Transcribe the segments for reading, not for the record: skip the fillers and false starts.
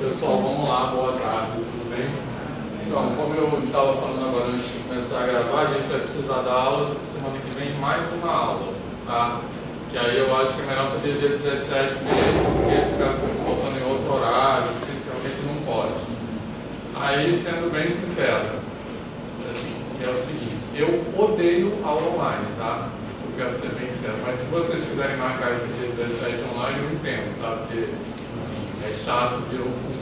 Pessoal, vamos lá, boa tarde, tudo bem? Então, como eu estava falando agora antes de começar a gravar, a gente vai precisar da aula semana que vem, mais uma aula, tá? Que aí eu acho que é melhor fazer dia 17 mesmo, porque ficar voltando em outro horário, realmente não pode. Aí, sendo bem sincero, assim, é o seguinte, eu odeio aula online, tá? Eu quero ser bem sincero, mas se vocês quiserem marcar esse dia 17 online, eu entendo, tá? Porque é chato, virou fundão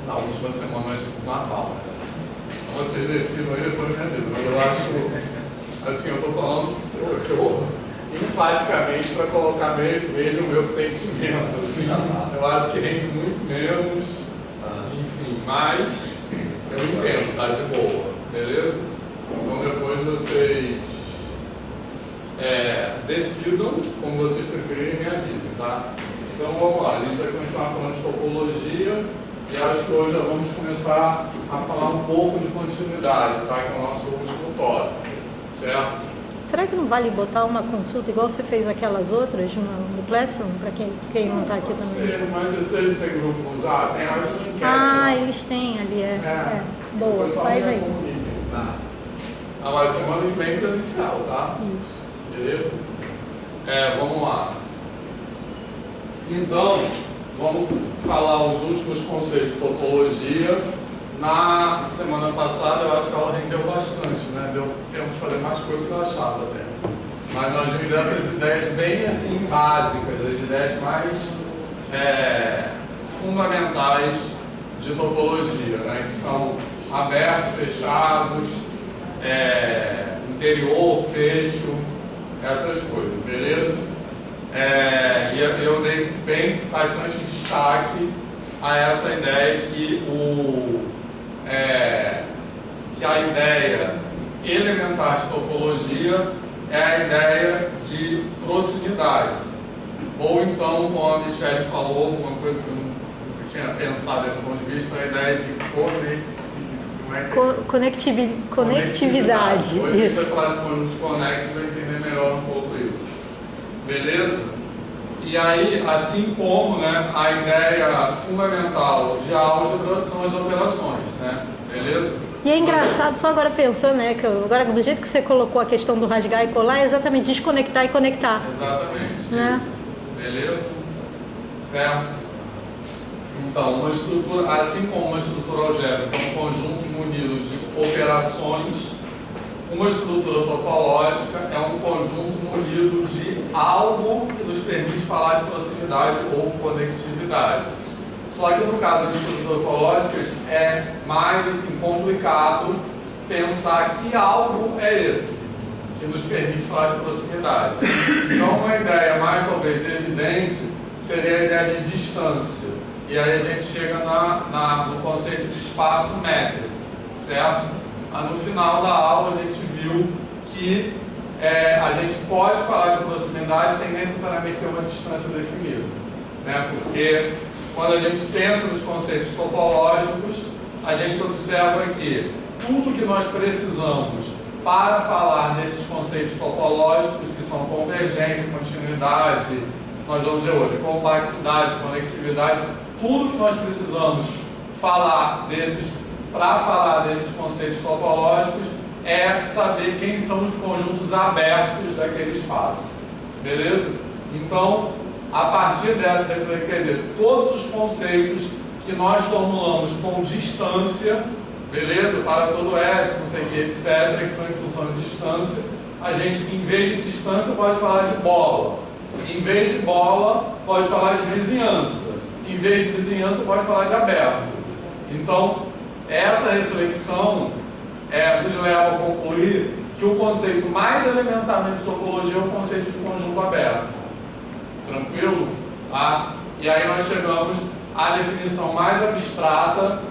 na última semana antes do Natal, né? Então vocês decidam aí depois da minha vida, mas eu acho, assim, eu estou falando enfaticamente para colocar mesmo o meu sentimento, assim. Eu acho que rende muito menos, enfim, mas eu entendo, tá de boa, beleza? Então depois vocês decidam como vocês preferirem me avisem, tá? Então vamos lá, a gente vai continuar falando de topologia e acho que hoje já vamos começar a falar um pouco de continuidade, tá? Que é o nosso último tópico, certo? Será que não vale botar uma consulta igual você fez aquelas outras no Classroom, para quem não está aqui também? Mas vocês têm grupo no Zap? Tem áudio de enquete. Ah, eles têm ali, Boa, faz aí. Agora, semana que vem presencial, tá? Isso. Beleza? Vamos lá. Então, vamos falar os últimos conceitos de topologia. Na semana passada, eu acho que ela rendeu bastante, né? Deu tempo de fazer mais coisas que eu achava até. Mas nós vimos essas ideias bem assim, básicas, as ideias mais fundamentais de topologia, né? Que são abertos, fechados, interior, fecho, essas coisas, beleza? E eu dei bastante destaque a essa ideia que a ideia elementar de topologia é a ideia de proximidade. Ou então, como a Michelle falou, uma coisa que eu nunca tinha pensado desse ponto de vista, a ideia de conectividade. Hoje você fala de conjuntos conexos, vai entender melhor um pouco isso. Beleza? E aí, assim como, né, a ideia fundamental de álgebra são as operações, né? Beleza? E é engraçado, só agora pensando, né, que agora do jeito que você colocou a questão do rasgar e colar, é exatamente desconectar e conectar. Exatamente. Né? Beleza? Certo? Então, uma estrutura, assim como uma estrutura algébrica é um conjunto munido de operações, uma estrutura topológica é um conjunto munido de algo que nos permite falar de proximidade ou conectividade. Só que no caso de estruturas topológicas é mais assim, complicado pensar que algo é esse que nos permite falar de proximidade. Então, uma ideia mais talvez evidente seria a ideia de distância. E aí a gente chega no conceito de espaço métrico, certo? Mas no final da aula a gente viu que a gente pode falar de proximidade sem necessariamente ter uma distância definida, né? Porque quando a gente pensa nos conceitos topológicos, a gente observa que tudo que nós precisamos para falar desses conceitos topológicos, que são convergência, continuidade, nós vamos ver hoje, complexidade, conectividade, tudo que nós precisamos falar para falar desses conceitos topológicos é saber quem são os conjuntos abertos daquele espaço. Beleza? Então, a partir dessa reflexão, quer dizer, todos os conceitos que nós formulamos com distância, beleza? Para todo ético, não sei o que, etc., que são em função de distância, a gente, em vez de distância, pode falar de bola. Em vez de bola, pode falar de vizinhança. Em vez de vizinhança, pode falar de aberto. Então, essa reflexão nos leva a concluir que o conceito mais elementarmente de topologia é o conceito de conjunto aberto. Tranquilo? Tá? E aí nós chegamos à definição mais abstrata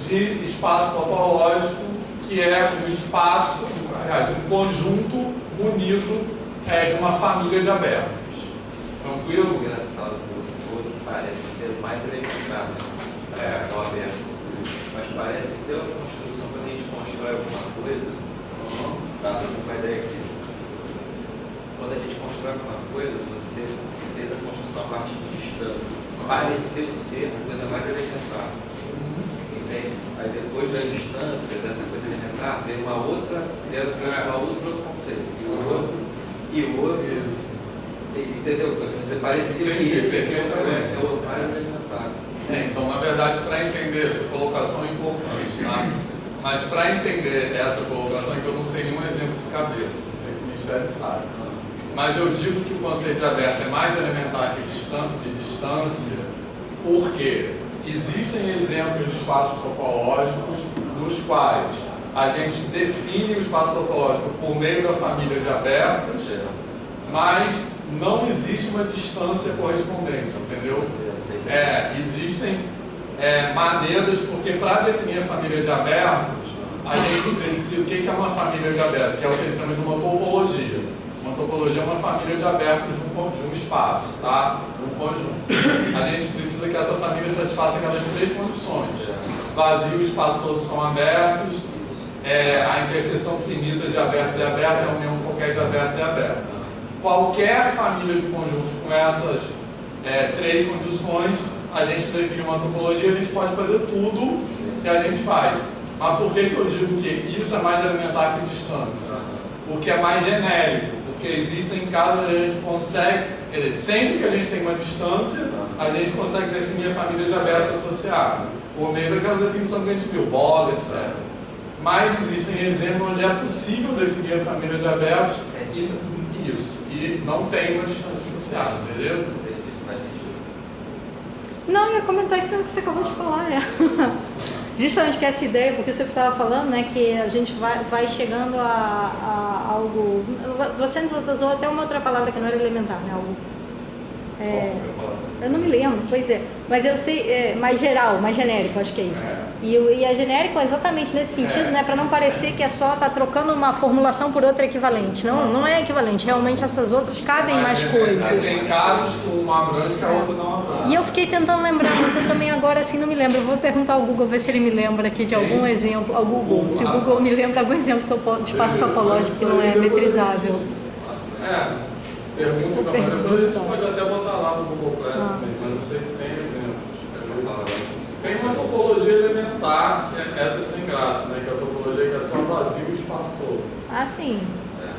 de espaço topológico, que é um espaço, aliás, um conjunto unido de uma família de abertos. Tranquilo? Engraçado que você falou que parece ser mais elementar, né? O aberto. Mas parece que tem uma construção, quando a gente constrói alguma coisa, dá uma ideia aqui. Quando a gente constrói alguma coisa, você fez a construção a partir de distância. pareceu ser a coisa mais elementar. Entende? Aí depois da instância dessa coisa elementar, vem uma outra, vieram transformar outro conceito. E o outro. Isso. Entendeu? Quer dizer, parecia que esse aqui é o mais elementar. Então, na verdade, para entender essa colocação é importante, tá? Mas para entender essa colocação, é que eu não sei nenhum exemplo de cabeça, não sei se o Michele sabe. Mas eu digo que o conceito de aberto é mais elementar que distância, porque existem exemplos de espaços topológicos nos quais a gente define o espaço topológico por meio da família de abertos, mas não existe uma distância correspondente, entendeu? Existem maneiras, porque para definir a família de abertos, a gente precisa, o que é uma família de abertos? Que é o que a gente chama de uma topologia. Uma topologia é uma família de abertos de um espaço, tá? Um conjunto. A gente precisa que essa família satisfaça aquelas três condições. Vazio, espaço, todos são abertos, a interseção finita de abertos e abertos, a união qualquer de abertos e abertos. Qualquer família de conjuntos com essas três condições, a gente define uma topologia, a gente pode fazer tudo que a gente faz. Mas por que eu digo que isso é mais elementar que distância? Porque é mais genérico, porque existem casos onde a gente consegue, quer dizer, sempre que a gente tem uma distância, a gente consegue definir a família de abertos associada, por meio daquela definição que a gente viu, bola, etc. Mas existem exemplos onde é possível definir a família de abertos e não tem uma distância associada, beleza? Faz sentido. Não, eu ia comentar isso mesmo que você acabou de falar, Justamente que essa ideia, porque você estava falando, né, que a gente vai chegando a algo... Você nos usou até uma outra palavra que não era elementar, né? Algo... eu não me lembro, pois é. Mas eu sei, mais geral, mais genérico, acho que é isso. E a genérico é exatamente nesse sentido, né? Para não parecer que é só estar trocando uma formulação por outra equivalente. Não é equivalente, realmente essas outras cabem mais coisas. Tem casos que uma abrange que a outra não abrange. E eu fiquei tentando lembrar, mas eu também agora assim não me lembro. Eu vou perguntar ao Google, ver se ele me lembra aqui de algum exemplo. Ao Google, se o Google me lembra algum exemplo de espaço topológico que não é metrizável. Pergunta também, depois a gente pode até botar lá no Google Classroom, mas eu sei que tem exemplos. Tem uma topologia elementar, que essa é sem graça, né? Que é a topologia que é só vazio e o espaço todo. Ah, sim.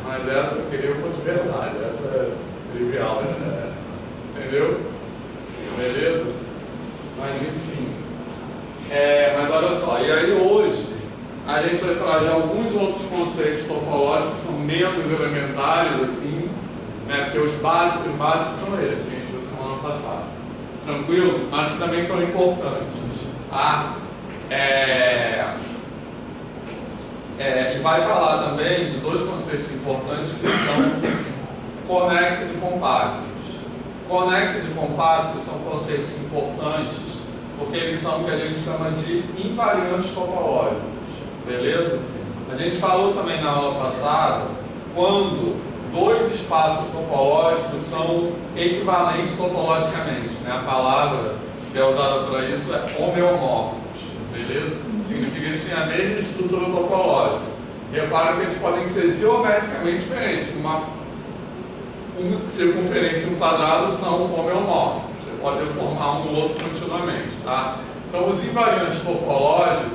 Mas essa eu queria uma de verdade, essa é trivial, entendeu? Beleza? Mas enfim. Mas olha só, e aí hoje a gente vai falar de alguns outros conceitos topológicos que são menos elementares, assim, né? Porque os básicos são esses que a gente viu semana passada. Tranquilo? Mas que também são importantes. Tá? E vai falar também de dois conceitos importantes que são conexos e compactos. Conexos e compactos são conceitos importantes porque eles são o que a gente chama de invariantes topológicos. Beleza? A gente falou também na aula passada quando dois espaços topológicos são equivalentes topologicamente, né? A palavra que é usada para isso é homeomórficos, beleza? Significa que eles têm a mesma estrutura topológica. Repara que eles podem ser geometricamente diferentes. Uma circunferência e um quadrado são homeomórficos. Você pode formar um no outro continuamente, tá? Então, os invariantes topológicos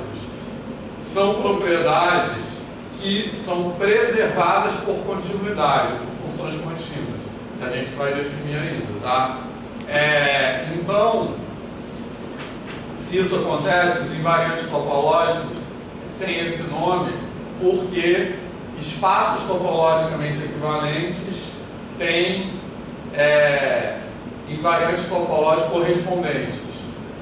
são propriedades que são preservadas por continuidade, por funções contínuas, que a gente vai definir ainda, tá? Então, se isso acontece, os invariantes topológicos têm esse nome porque espaços topologicamente equivalentes têm invariantes topológicos correspondentes,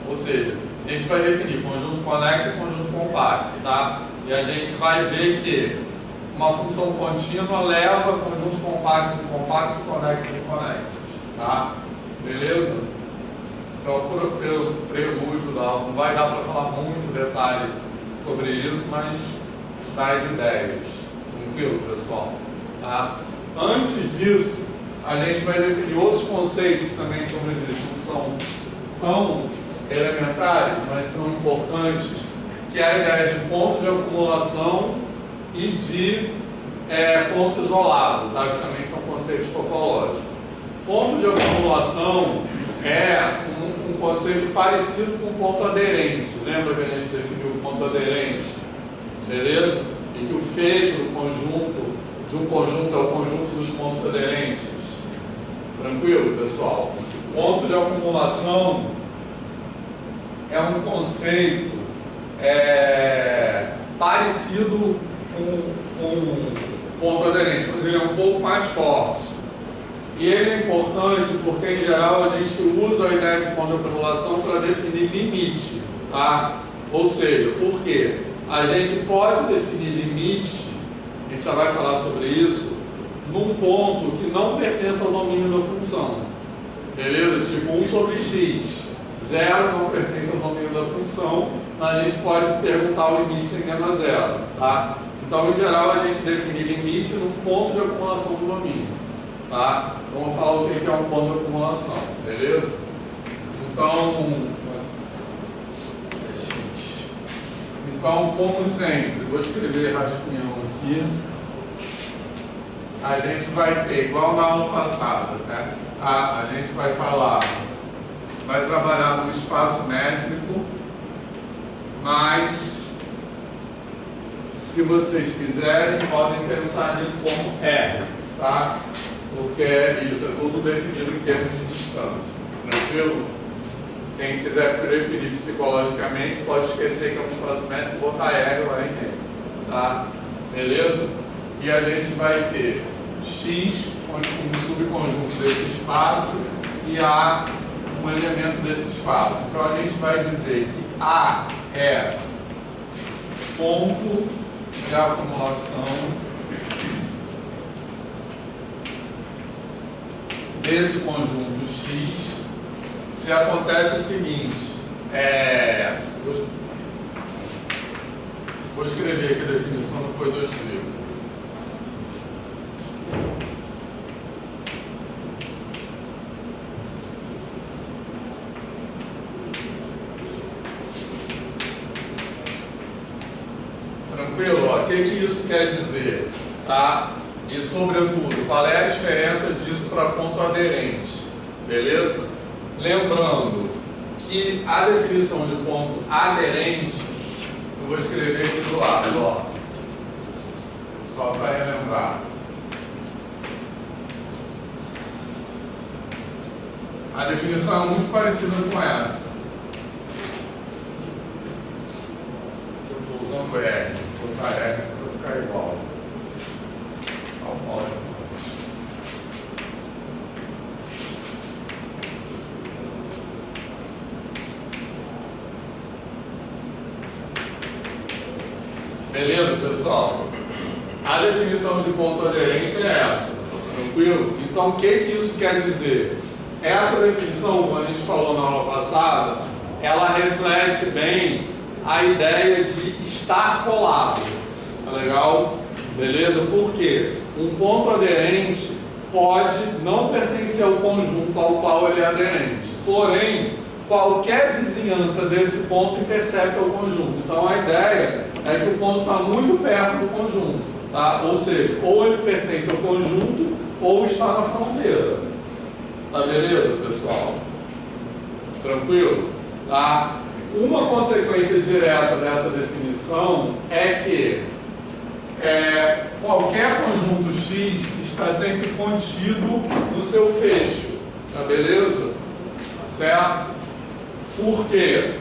ou seja, a gente vai definir conjunto conexo e conjunto compacto, tá? E a gente vai ver que uma função contínua leva conjuntos compactos de compactos e conexos de conexos, tá? Beleza? Só pelo prelúdio da aula, não vai dar para falar muito detalhe sobre isso, mas dá as ideias. Tranquilo, pessoal? Tá? Antes disso, a gente vai definir outros conceitos que também, como eu disse, não são tão elementares, mas são importantes, que é a ideia de ponto de acumulação e de ponto isolado, tá? Que também são conceitos topológicos. Ponto de acumulação é um conceito parecido com o ponto aderente. Lembra que a gente definiu o ponto aderente? Beleza? E que o fecho do conjunto, de um conjunto é o conjunto dos pontos aderentes. Tranquilo, pessoal? Ponto de acumulação é um conceito parecido com ponto aderente, mas ele é um pouco mais forte. E ele é importante porque, em geral, a gente usa a ideia de ponto de acumulação para definir limite, tá? Ou seja, por quê? A gente pode definir limite, a gente já vai falar sobre isso, num ponto que não pertence ao domínio da função. Beleza? Tipo 1 sobre x. 0 não pertence ao domínio da função, mas a gente pode perguntar o limite tendendo a 0, tá? Então, em geral, a gente define limite num ponto de acumulação do domínio, tá? Vamos falar o que é um ponto de acumulação, beleza? Então, como sempre, vou escrever rascunhão aqui. A gente vai ter, igual na aula passada, né? A gente vai falar, vai trabalhar no espaço métrico, mas se vocês quiserem, podem pensar nisso como R, tá? Porque isso é tudo definido em termos de distância, tranquilo? Quem quiser preferir psicologicamente, pode esquecer que é um espaço métrico e botar R lá em R, tá? Beleza? E a gente vai ter X, um subconjunto desse espaço, e A, um elemento desse espaço. Então a gente vai dizer que A é ponto de acumulação desse conjunto X, se acontece o seguinte, vou escrever aqui a definição, depois eu escrevo. Tranquilo? Ó, o que isso quer dizer? Tá? E, sobretudo, qual é a diferença disso para ponto aderente? Beleza? Lembrando que a definição de ponto aderente, eu vou escrever aqui do lado, ó, só para relembrar. A definição é muito parecida com essa. Eu estou usando R, vou botar R para ficar igual. Beleza, pessoal? A definição de ponto aderente é essa, tranquilo? Então, o que isso quer dizer? Essa definição, como a gente falou na aula passada, ela reflete bem a ideia de estar colado, tá legal? Beleza? Por quê? Um ponto aderente pode não pertencer ao conjunto ao qual ele é aderente, porém, qualquer vizinhança desse ponto intercepta o conjunto. Então, a ideia é que o ponto está muito perto do conjunto, tá? Ou seja, ou ele pertence ao conjunto ou está na fronteira. Tá beleza, pessoal? Tranquilo? Tá? Uma consequência direta dessa definição é que qualquer conjunto X está sempre contido no seu fecho. Tá beleza? Certo? Por quê?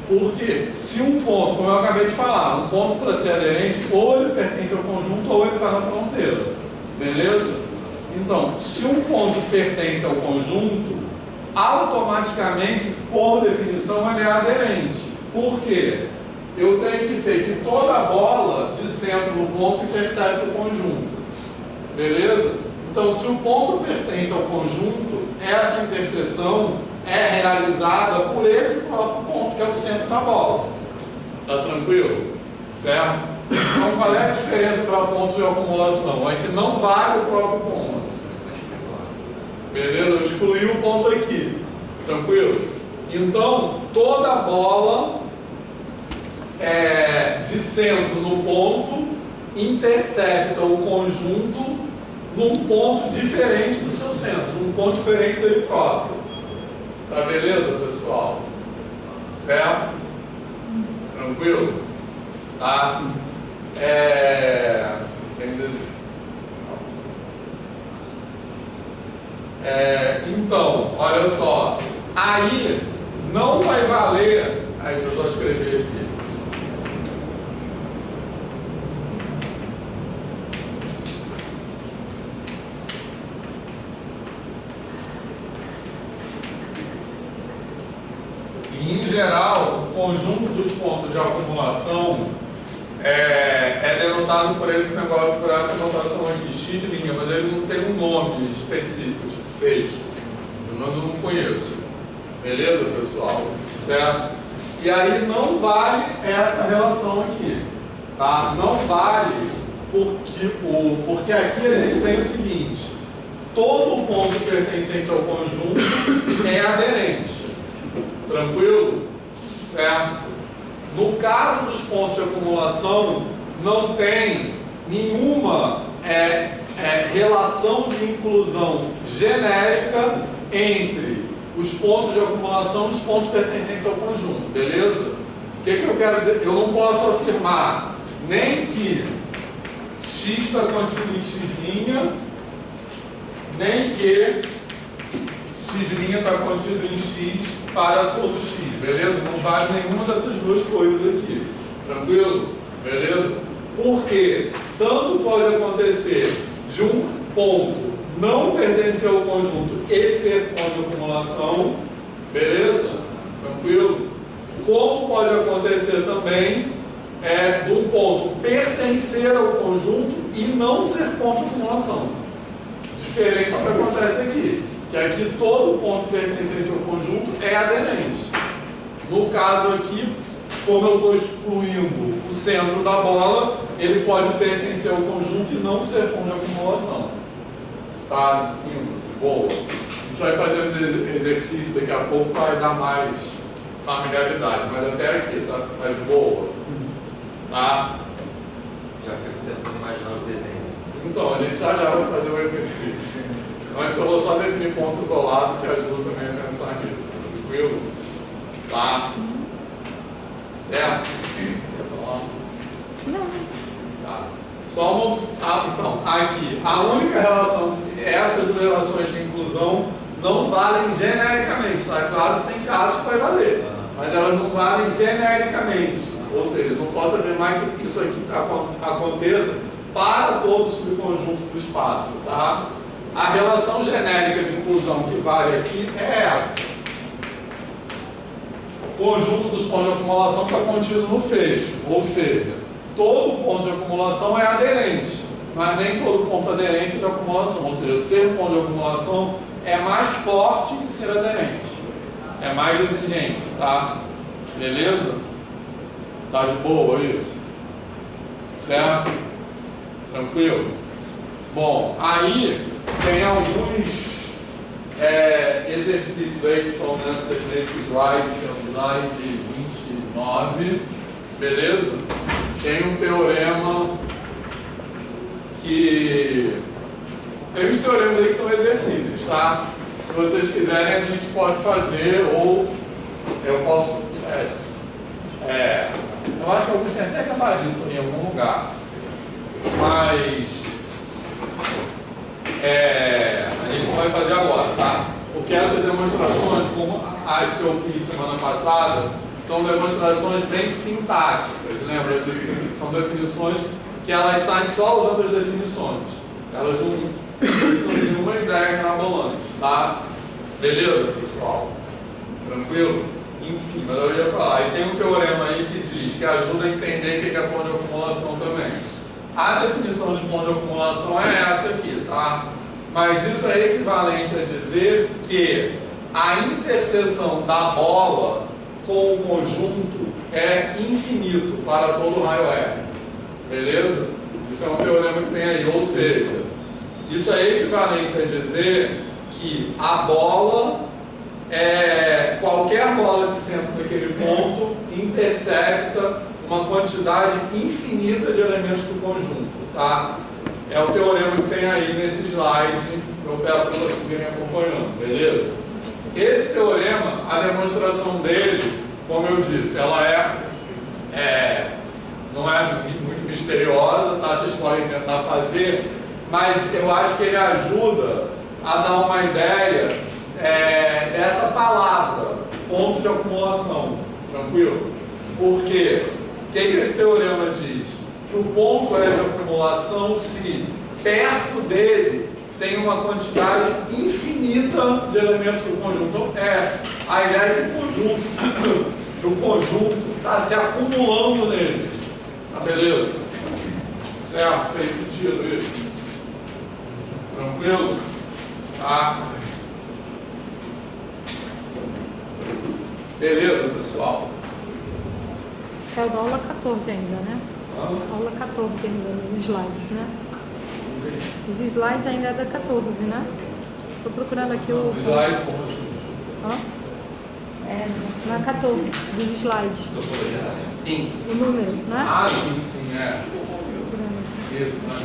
Porque se um ponto, como eu acabei de falar, um ponto para ser aderente, ou ele pertence ao conjunto ou ele está na fronteira. Beleza? Então, se um ponto pertence ao conjunto, automaticamente, por definição, ele é aderente. Por quê? Eu tenho que ter que toda bola de centro no ponto intercepta o conjunto. Beleza? Então, se o ponto pertence ao conjunto, essa interseção é realizada por esse próprio ponto, que é o centro da bola. Tá tranquilo? Certo? Então, qual é a diferença para pontos de acumulação? É que não vale o próprio ponto. Beleza? Eu excluí o ponto aqui. Tranquilo? Então, toda bola de centro no ponto intercepta o conjunto num ponto diferente do seu centro, num ponto diferente dele próprio. Tá beleza, pessoal? Certo? Tranquilo? Tá? Então, olha só. Aí não vai valer. Aí deixa eu só escrever aqui. Em geral, o conjunto dos pontos de acumulação é denotado por esse negócio, por essa notação aqui, x', mas ele não tem um nome específico, tipo fecho. Eu não conheço. Beleza, pessoal? Certo? E aí não vale essa relação aqui. Tá? Não vale porque aqui a gente tem o seguinte: todo ponto pertencente ao conjunto é aderente. Tranquilo? Certo? No caso dos pontos de acumulação, não tem nenhuma relação de inclusão genérica entre os pontos de acumulação e os pontos pertencentes ao conjunto. Beleza? O que eu quero dizer? Eu não posso afirmar nem que x está contido em x', nem que x' está contido em x para todo x, beleza? Não vale nenhuma dessas duas coisas aqui, tranquilo? Beleza? Porque tanto pode acontecer de um ponto não pertencer ao conjunto e ser ponto de acumulação, beleza? Tranquilo? Como pode acontecer também de um ponto pertencer ao conjunto e não ser ponto de acumulação. Diferente do que acontece aqui. Que aqui todo ponto pertencente ao conjunto é aderente. No caso aqui, como eu estou excluindo o centro da bola, ele pode pertencer ao conjunto e não ser ponto de acumulação. Tá indo? Boa. A gente vai fazer esse exercício daqui a pouco para dar mais familiaridade, mas até aqui, tá? Tá de boa. Tá? Já fico tentando imaginar os desenhos. Então, a gente já vai fazer o exercício. Antes eu vou só definir ponto isolado, que ajuda também a pensar nisso. Tranquilo? Tá? Certo? Quer falar? Não. Tá. Só uma então, aqui, a única relação, essas relações de inclusão não valem genericamente, tá? Claro que tem casos que vai valer, mas elas não valem genericamente. Ou seja, não posso afirmar que isso aqui aconteça para todo o subconjunto do espaço, tá? A relação genérica de inclusão que vale aqui é essa. O conjunto dos pontos de acumulação está contido no fecho, ou seja, todo ponto de acumulação é aderente, mas nem todo ponto aderente é de acumulação, ou seja, ser ponto de acumulação é mais forte que ser aderente, é mais exigente, tá? Beleza? Tá de boa isso? Certo? Tranquilo? Bom, aí tem alguns exercícios aí que estão nesse slide, que é o slide 29, beleza? Tem um teorema que... Tem uns teoremas aí que são exercícios, tá? Se vocês quiserem, a gente pode fazer, ou eu posso... eu acho que alguns têm até gabarito em algum lugar, mas a gente não vai fazer agora, tá? Porque essas demonstrações, como as que eu fiz semana passada, são demonstrações bem sintáticas, lembra? São definições que elas saem só usando as definições, elas não são nenhuma ideia mirabolante, tá? Beleza, pessoal? Tranquilo? Enfim, mas eu ia falar, e tem um teorema aí que diz, que ajuda a entender o que é ponto de acumulação também. A definição de ponto de acumulação é essa aqui, tá? Mas isso é equivalente a dizer que a interseção da bola com o conjunto é infinito para todo raio R. Beleza? Isso é um teorema que tem aí, ou seja, isso é equivalente a dizer que a bola, qualquer bola de centro daquele ponto intersecta uma quantidade infinita de elementos do conjunto, tá? É o teorema que tem aí nesse slide, eu peço para vocês irem acompanhando, beleza? Esse teorema demonstração dele, como eu disse, ela não é muito misteriosa, tá? Vocês podem tentar fazer, mas eu acho que ele ajuda a dar uma ideia dessa palavra, ponto de acumulação, tranquilo? Porque o que esse teorema diz? Que o ponto é de acumulação se perto dele tem uma quantidade infinita de elementos do conjunto. Então, a ideia é que o conjunto está se acumulando nele. Tá beleza? Certo? Fez sentido isso? Tranquilo? Tá? Beleza, pessoal? É o da aula 14 ainda, né? Aula 14 ainda, nos slides, né? Os slides ainda é da 14, né? Estou procurando aqui o... Slide, como assim? Ó. Na 14, dos slides. Sim. O número, né? Sim, isso, mas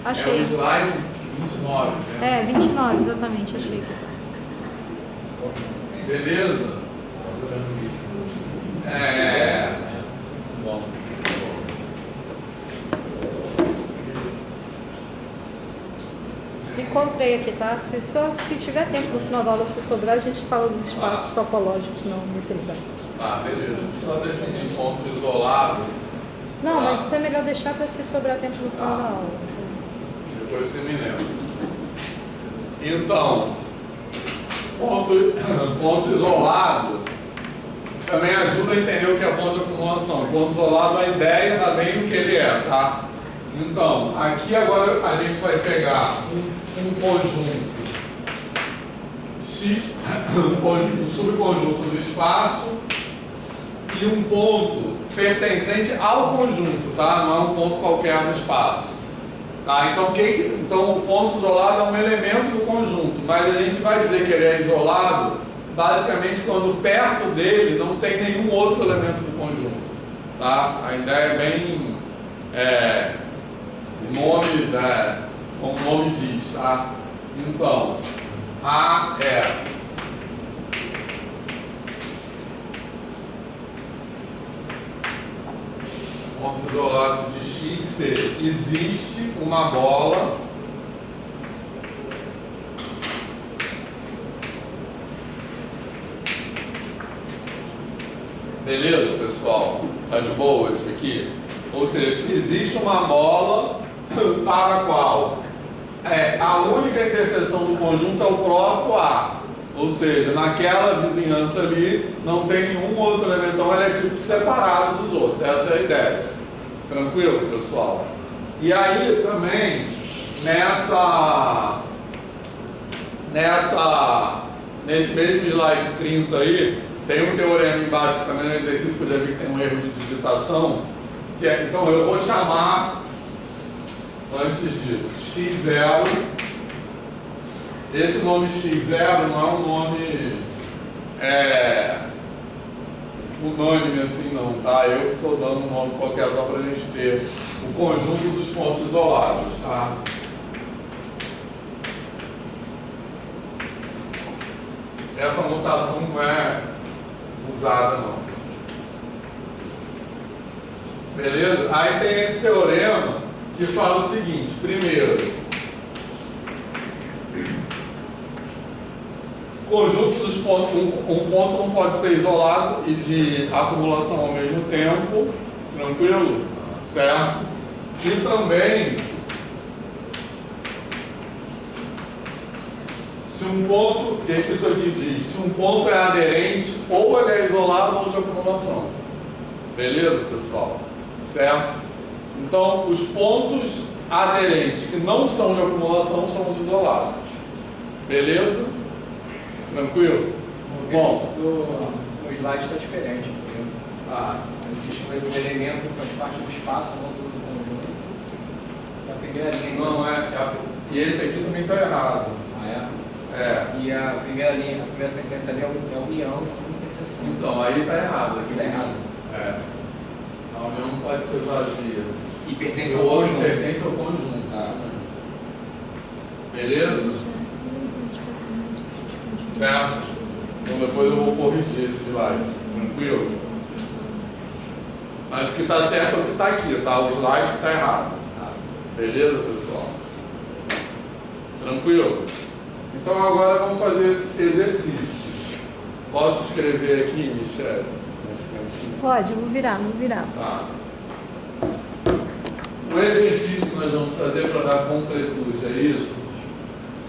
Achei. o slide 29, né? 29, exatamente, achei. Beleza? Bom. Encontrei aqui, tá? Se tiver tempo no final da aula, se sobrar, a gente fala dos espaços topológicos não utilizados. Beleza. Só definir ponto isolado. Não, mas isso é melhor deixar para se sobrar tempo no final da aula. Depois você me lembra. Então, ponto isolado também ajuda a entender o que é ponto de acumulação. Ponto isolado, a ideia dá bem o que ele é, tá? Então, aqui agora a gente vai pegar um conjunto X, um subconjunto do espaço e um ponto pertencente ao conjunto, tá? Não é um ponto qualquer no espaço. Tá? Então o ponto isolado é um elemento do conjunto, mas a gente vai dizer que ele é isolado basicamente quando perto dele não tem nenhum outro elemento do conjunto. Tá? A ideia é bem... como o nome diz, tá? Então, A é ponto isolado de X, C. Existe uma bola beleza, pessoal? Tá de boa isso aqui? Ou seja, se existe uma bola para a qual a única interseção do conjunto é o próprio A. Ou seja, naquela vizinhança ali não tem nenhum outro elemento, então ele é tipo separado dos outros. Essa é a ideia. Tranquilo, pessoal? E aí também, nesse mesmo slide 30 aí, tem um teorema embaixo também no exercício que eu já vi que tem um erro de digitação. Então eu vou chamar, antes disso, x0. Esse nome x0 não é um nome unânime assim não, tá? Eu estou dando um nome qualquer só para a gente ter o conjunto dos pontos isolados, tá? Essa notação não é usada não. Beleza? Aí tem esse teorema que fala o seguinte: primeiro, conjunto dos pontos, um ponto não pode ser isolado e de acumulação ao mesmo tempo, tranquilo? Certo? E também, se um ponto, o que isso aqui diz? Se um ponto é aderente, ou ele é isolado ou de acumulação. Beleza, pessoal? Certo? Então, os pontos aderentes que não são de acumulação são os isolados. Beleza? Tranquilo? Bom, o slide está diferente. Ele diz que o elemento faz parte do espaço, não do conjunto. A primeira linha. Não, e esse aqui também está errado. E a primeira linha, a primeira sentença ali é a união, não interseção. Então, aí está errado. Aqui está errado. A união não pode ser vazia. E pertence O ao outro conjunto. pertence ao conjunto. Beleza? Certo? Então depois eu vou corrigir esse slide. Tranquilo? Mas o que está certo é o que está aqui, tá? O slide que está errado. Beleza, pessoal? Tranquilo? Então agora vamos fazer esse exercício. Posso escrever aqui, Michele? Pode, eu vou virar. Tá. O exercício que nós vamos fazer para dar completude a isso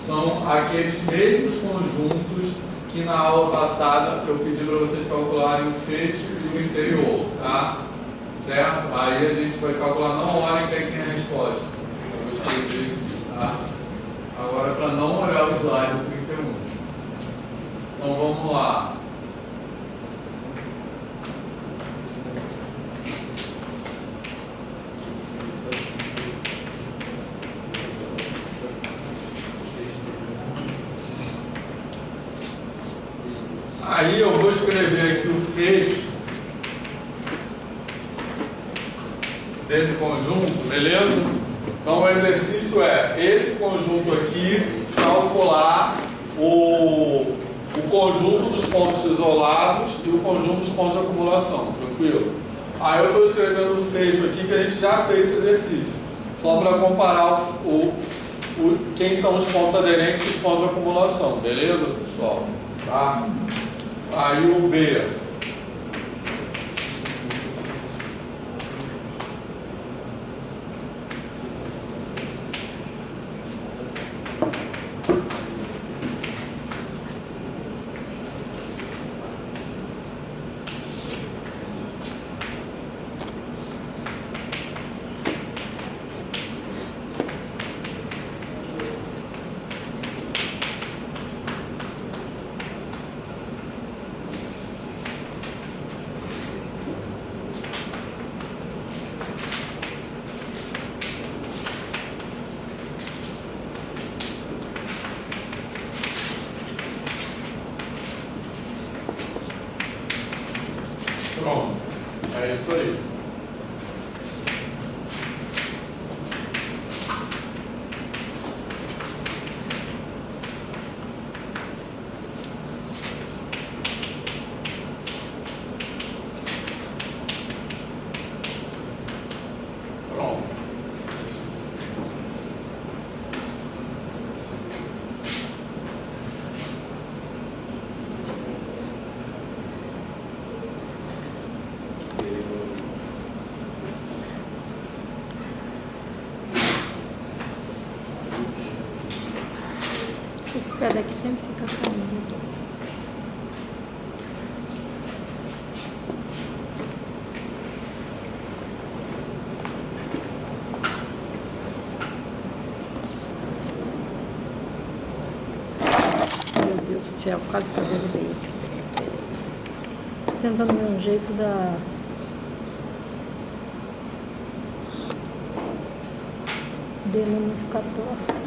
são aqueles mesmos conjuntos que na aula passada eu pedi para vocês calcularem o fecho e o interior, tá? Certo? Aí a gente vai calcular, não olhem que aí tem a resposta. Eu vou escrever aqui, tá? Agora, para não olhar o slide 31. Então vamos lá. Aí eu vou escrever aqui o fecho desse conjunto, beleza? Então o exercício é esse conjunto aqui, calcular o conjunto dos pontos isolados e o conjunto dos pontos de acumulação, tranquilo? Aí eu estou escrevendo o fecho aqui que a gente já fez esse exercício, só para comparar quem são os pontos aderentes e os pontos de acumulação, beleza, pessoal? Tá? Aí o B. Pronto, é isso aí. Pronto. Esse pé daqui sempre fica caindo. Meu Deus do céu, quase que eu derrubei aqui. Tô tentando ver um jeito dele não ficar torto.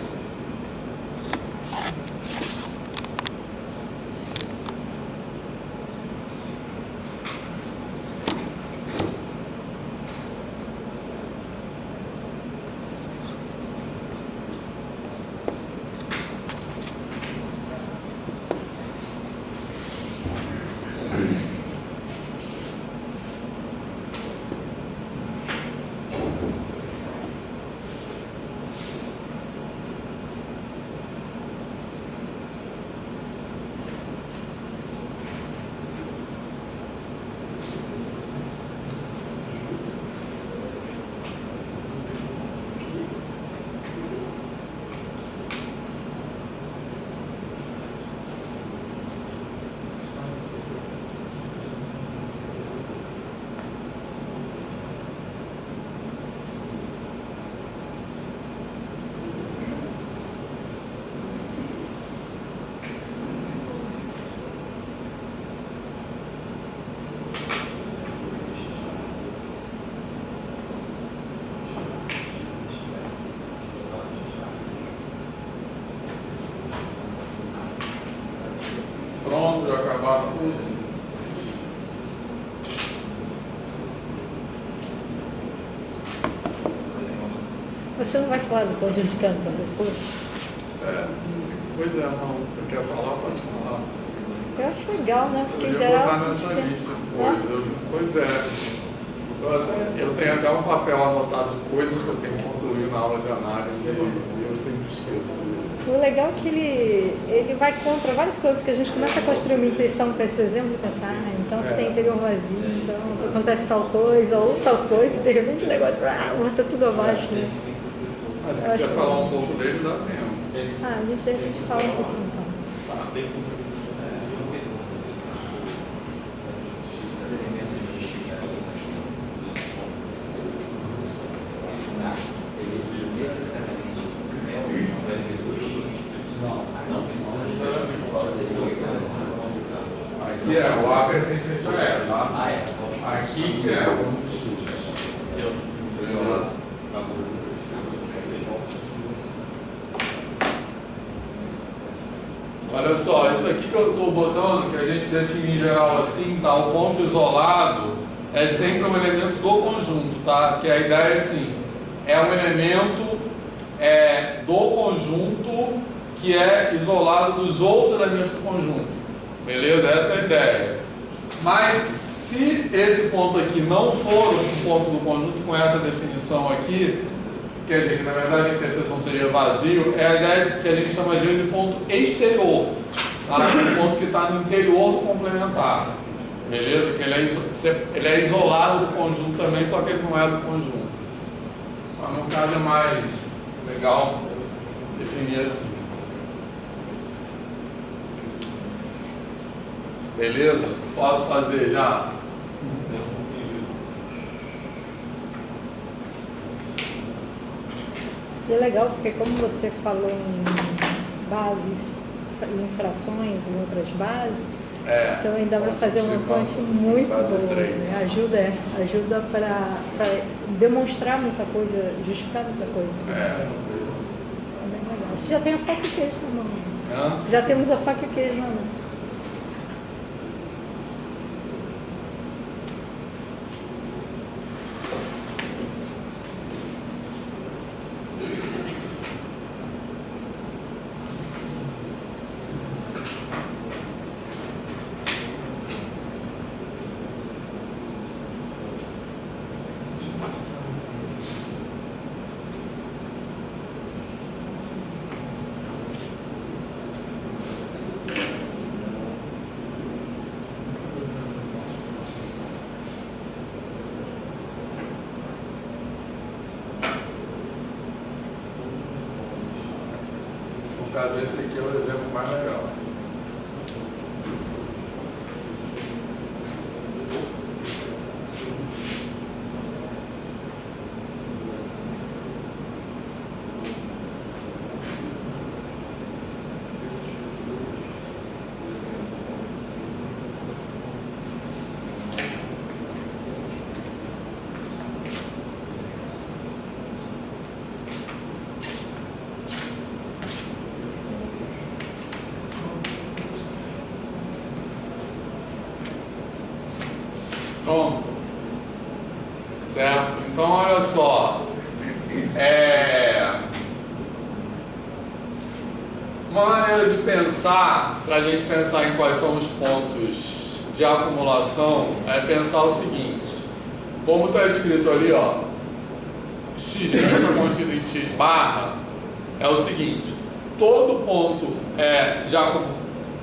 Pronto, já acabaram tudo. Você não vai falar do conjunto de canta depois? Pois é, não. Você quer falar? Pode falar. Eu acho legal, né? Porque Eu em ia geral. botar a nessa gente tem- lista depois. Pois é. Eu tenho até um papel anotado de coisas que eu tenho que concluir na aula de análise e eu sempre esqueço. O legal é que ele vai contra várias coisas que a gente começa a construir uma intuição com esse exemplo e pensar, então você tem interior vazio, então acontece tal coisa ou tal coisa, e de repente o negócio bota tudo abaixo. Né? Mas se quiser falar um pouco dele, dá tempo. A gente de repente fala um pouquinho então. Aqui é o A pertencente a ela, tá? Aqui que é olha só, isso aqui que eu estou botando, que a gente define em geral assim, tá? O ponto isolado é sempre um elemento do conjunto, tá? Que a ideia é assim, é um elemento do conjunto que é isolado dos outros elementos do conjunto. Beleza? Essa é a ideia. Mas se esse ponto aqui não for um ponto do conjunto com essa definição aqui, quer dizer que na verdade a interseção seria vazio, é a ideia que a gente chama de ponto exterior, tá? Um ponto que está no interior do complementar, beleza? Que ele é isolado do conjunto também, só que ele não é do conjunto. Mas no caso é mais legal definir assim. Beleza? Posso fazer já? E é legal porque como você falou em bases, em frações, em outras bases, então ainda vai fazer uma ponte muito boa. Né? Ajuda para demonstrar muita coisa, justificar muita coisa. É bem legal. Você já tem a faca e queijo na mão. Já temos a faca e queijo na mão. No caso, esse aqui é o exemplo mais legal. Pronto. Certo? Então, olha só. Uma maneira de pensar, para a gente pensar em quais são os pontos de acumulação, é pensar o seguinte. Como está escrito ali, ó, x está contido em x barra, é o seguinte. Todo ponto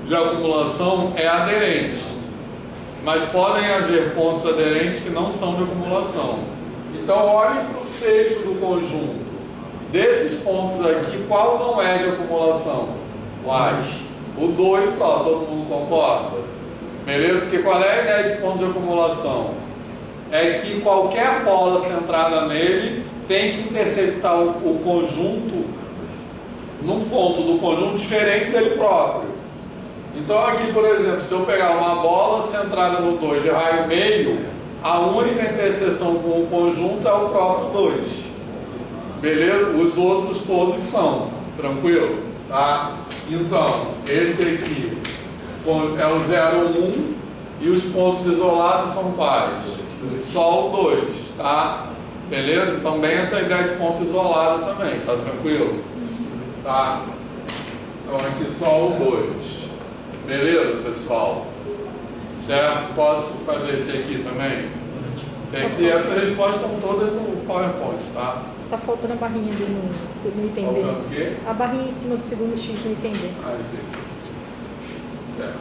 de acumulação é aderente. Mas podem haver pontos aderentes que não são de acumulação. Então, olhem para o fecho do conjunto. Desses pontos aqui, qual não é de acumulação? Quais? O 2 só, todo mundo concorda? Beleza? Porque qual é a ideia de pontos de acumulação? É que qualquer bola centrada nele tem que interceptar o conjunto num ponto do conjunto diferente dele próprio. Então aqui, por exemplo, se eu pegar uma bola centrada no 2 de raio meio, a única interseção com o conjunto é o próprio 2. Beleza? Os outros todos são. Tranquilo? Tá? Então, esse aqui é o 0, 1 e os pontos isolados são quais? Só o 2, tá? Beleza? Então, bem essa ideia de ponto isolado também, tá tranquilo? Tá? Então, aqui só o 2. Beleza, pessoal? Certo? Posso fazer esse aqui também? Esse aqui, essas respostas estão todas no PowerPoint, tá? Tá faltando a barrinha ali no item B. Faltando o quê? A barrinha em cima do segundo X no item B. Ah, esse aqui. Certo.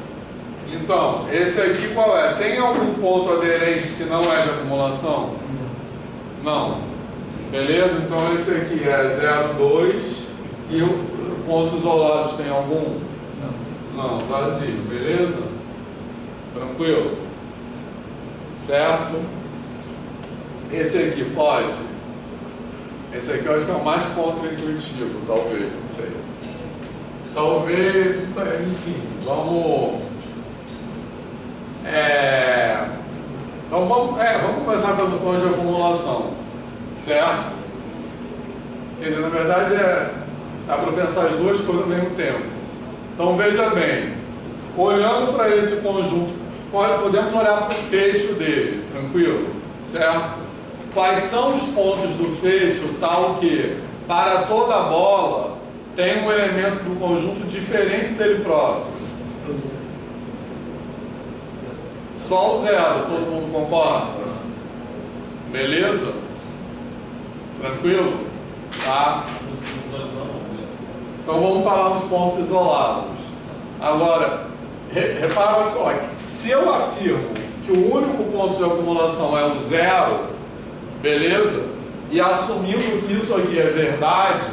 Então, esse aqui qual é? Tem algum ponto aderente que não é de acumulação? Não. Beleza? Então esse aqui é 0, 2. E os pontos isolados tem algum? Não, vazio. Beleza? Tranquilo? Certo? Esse aqui pode? Esse aqui eu acho que é o mais contra-intuitivo, talvez, não sei. Talvez, enfim, vamos... Então vamos começar pelo ponto de acumulação, certo? Quer dizer, na verdade dá para pensar as duas coisas ao mesmo tempo. Então veja bem, olhando para esse conjunto, podemos olhar para o fecho dele, tranquilo? Certo? Quais são os pontos do fecho tal que, para toda a bola, tem um elemento do conjunto diferente dele próprio? Só o zero, todo mundo concorda? Beleza? Tranquilo? Tá? Então vamos falar nos pontos isolados. Agora, repara só, se eu afirmo que o único ponto de acumulação é o zero, beleza? E assumindo que isso aqui é verdade,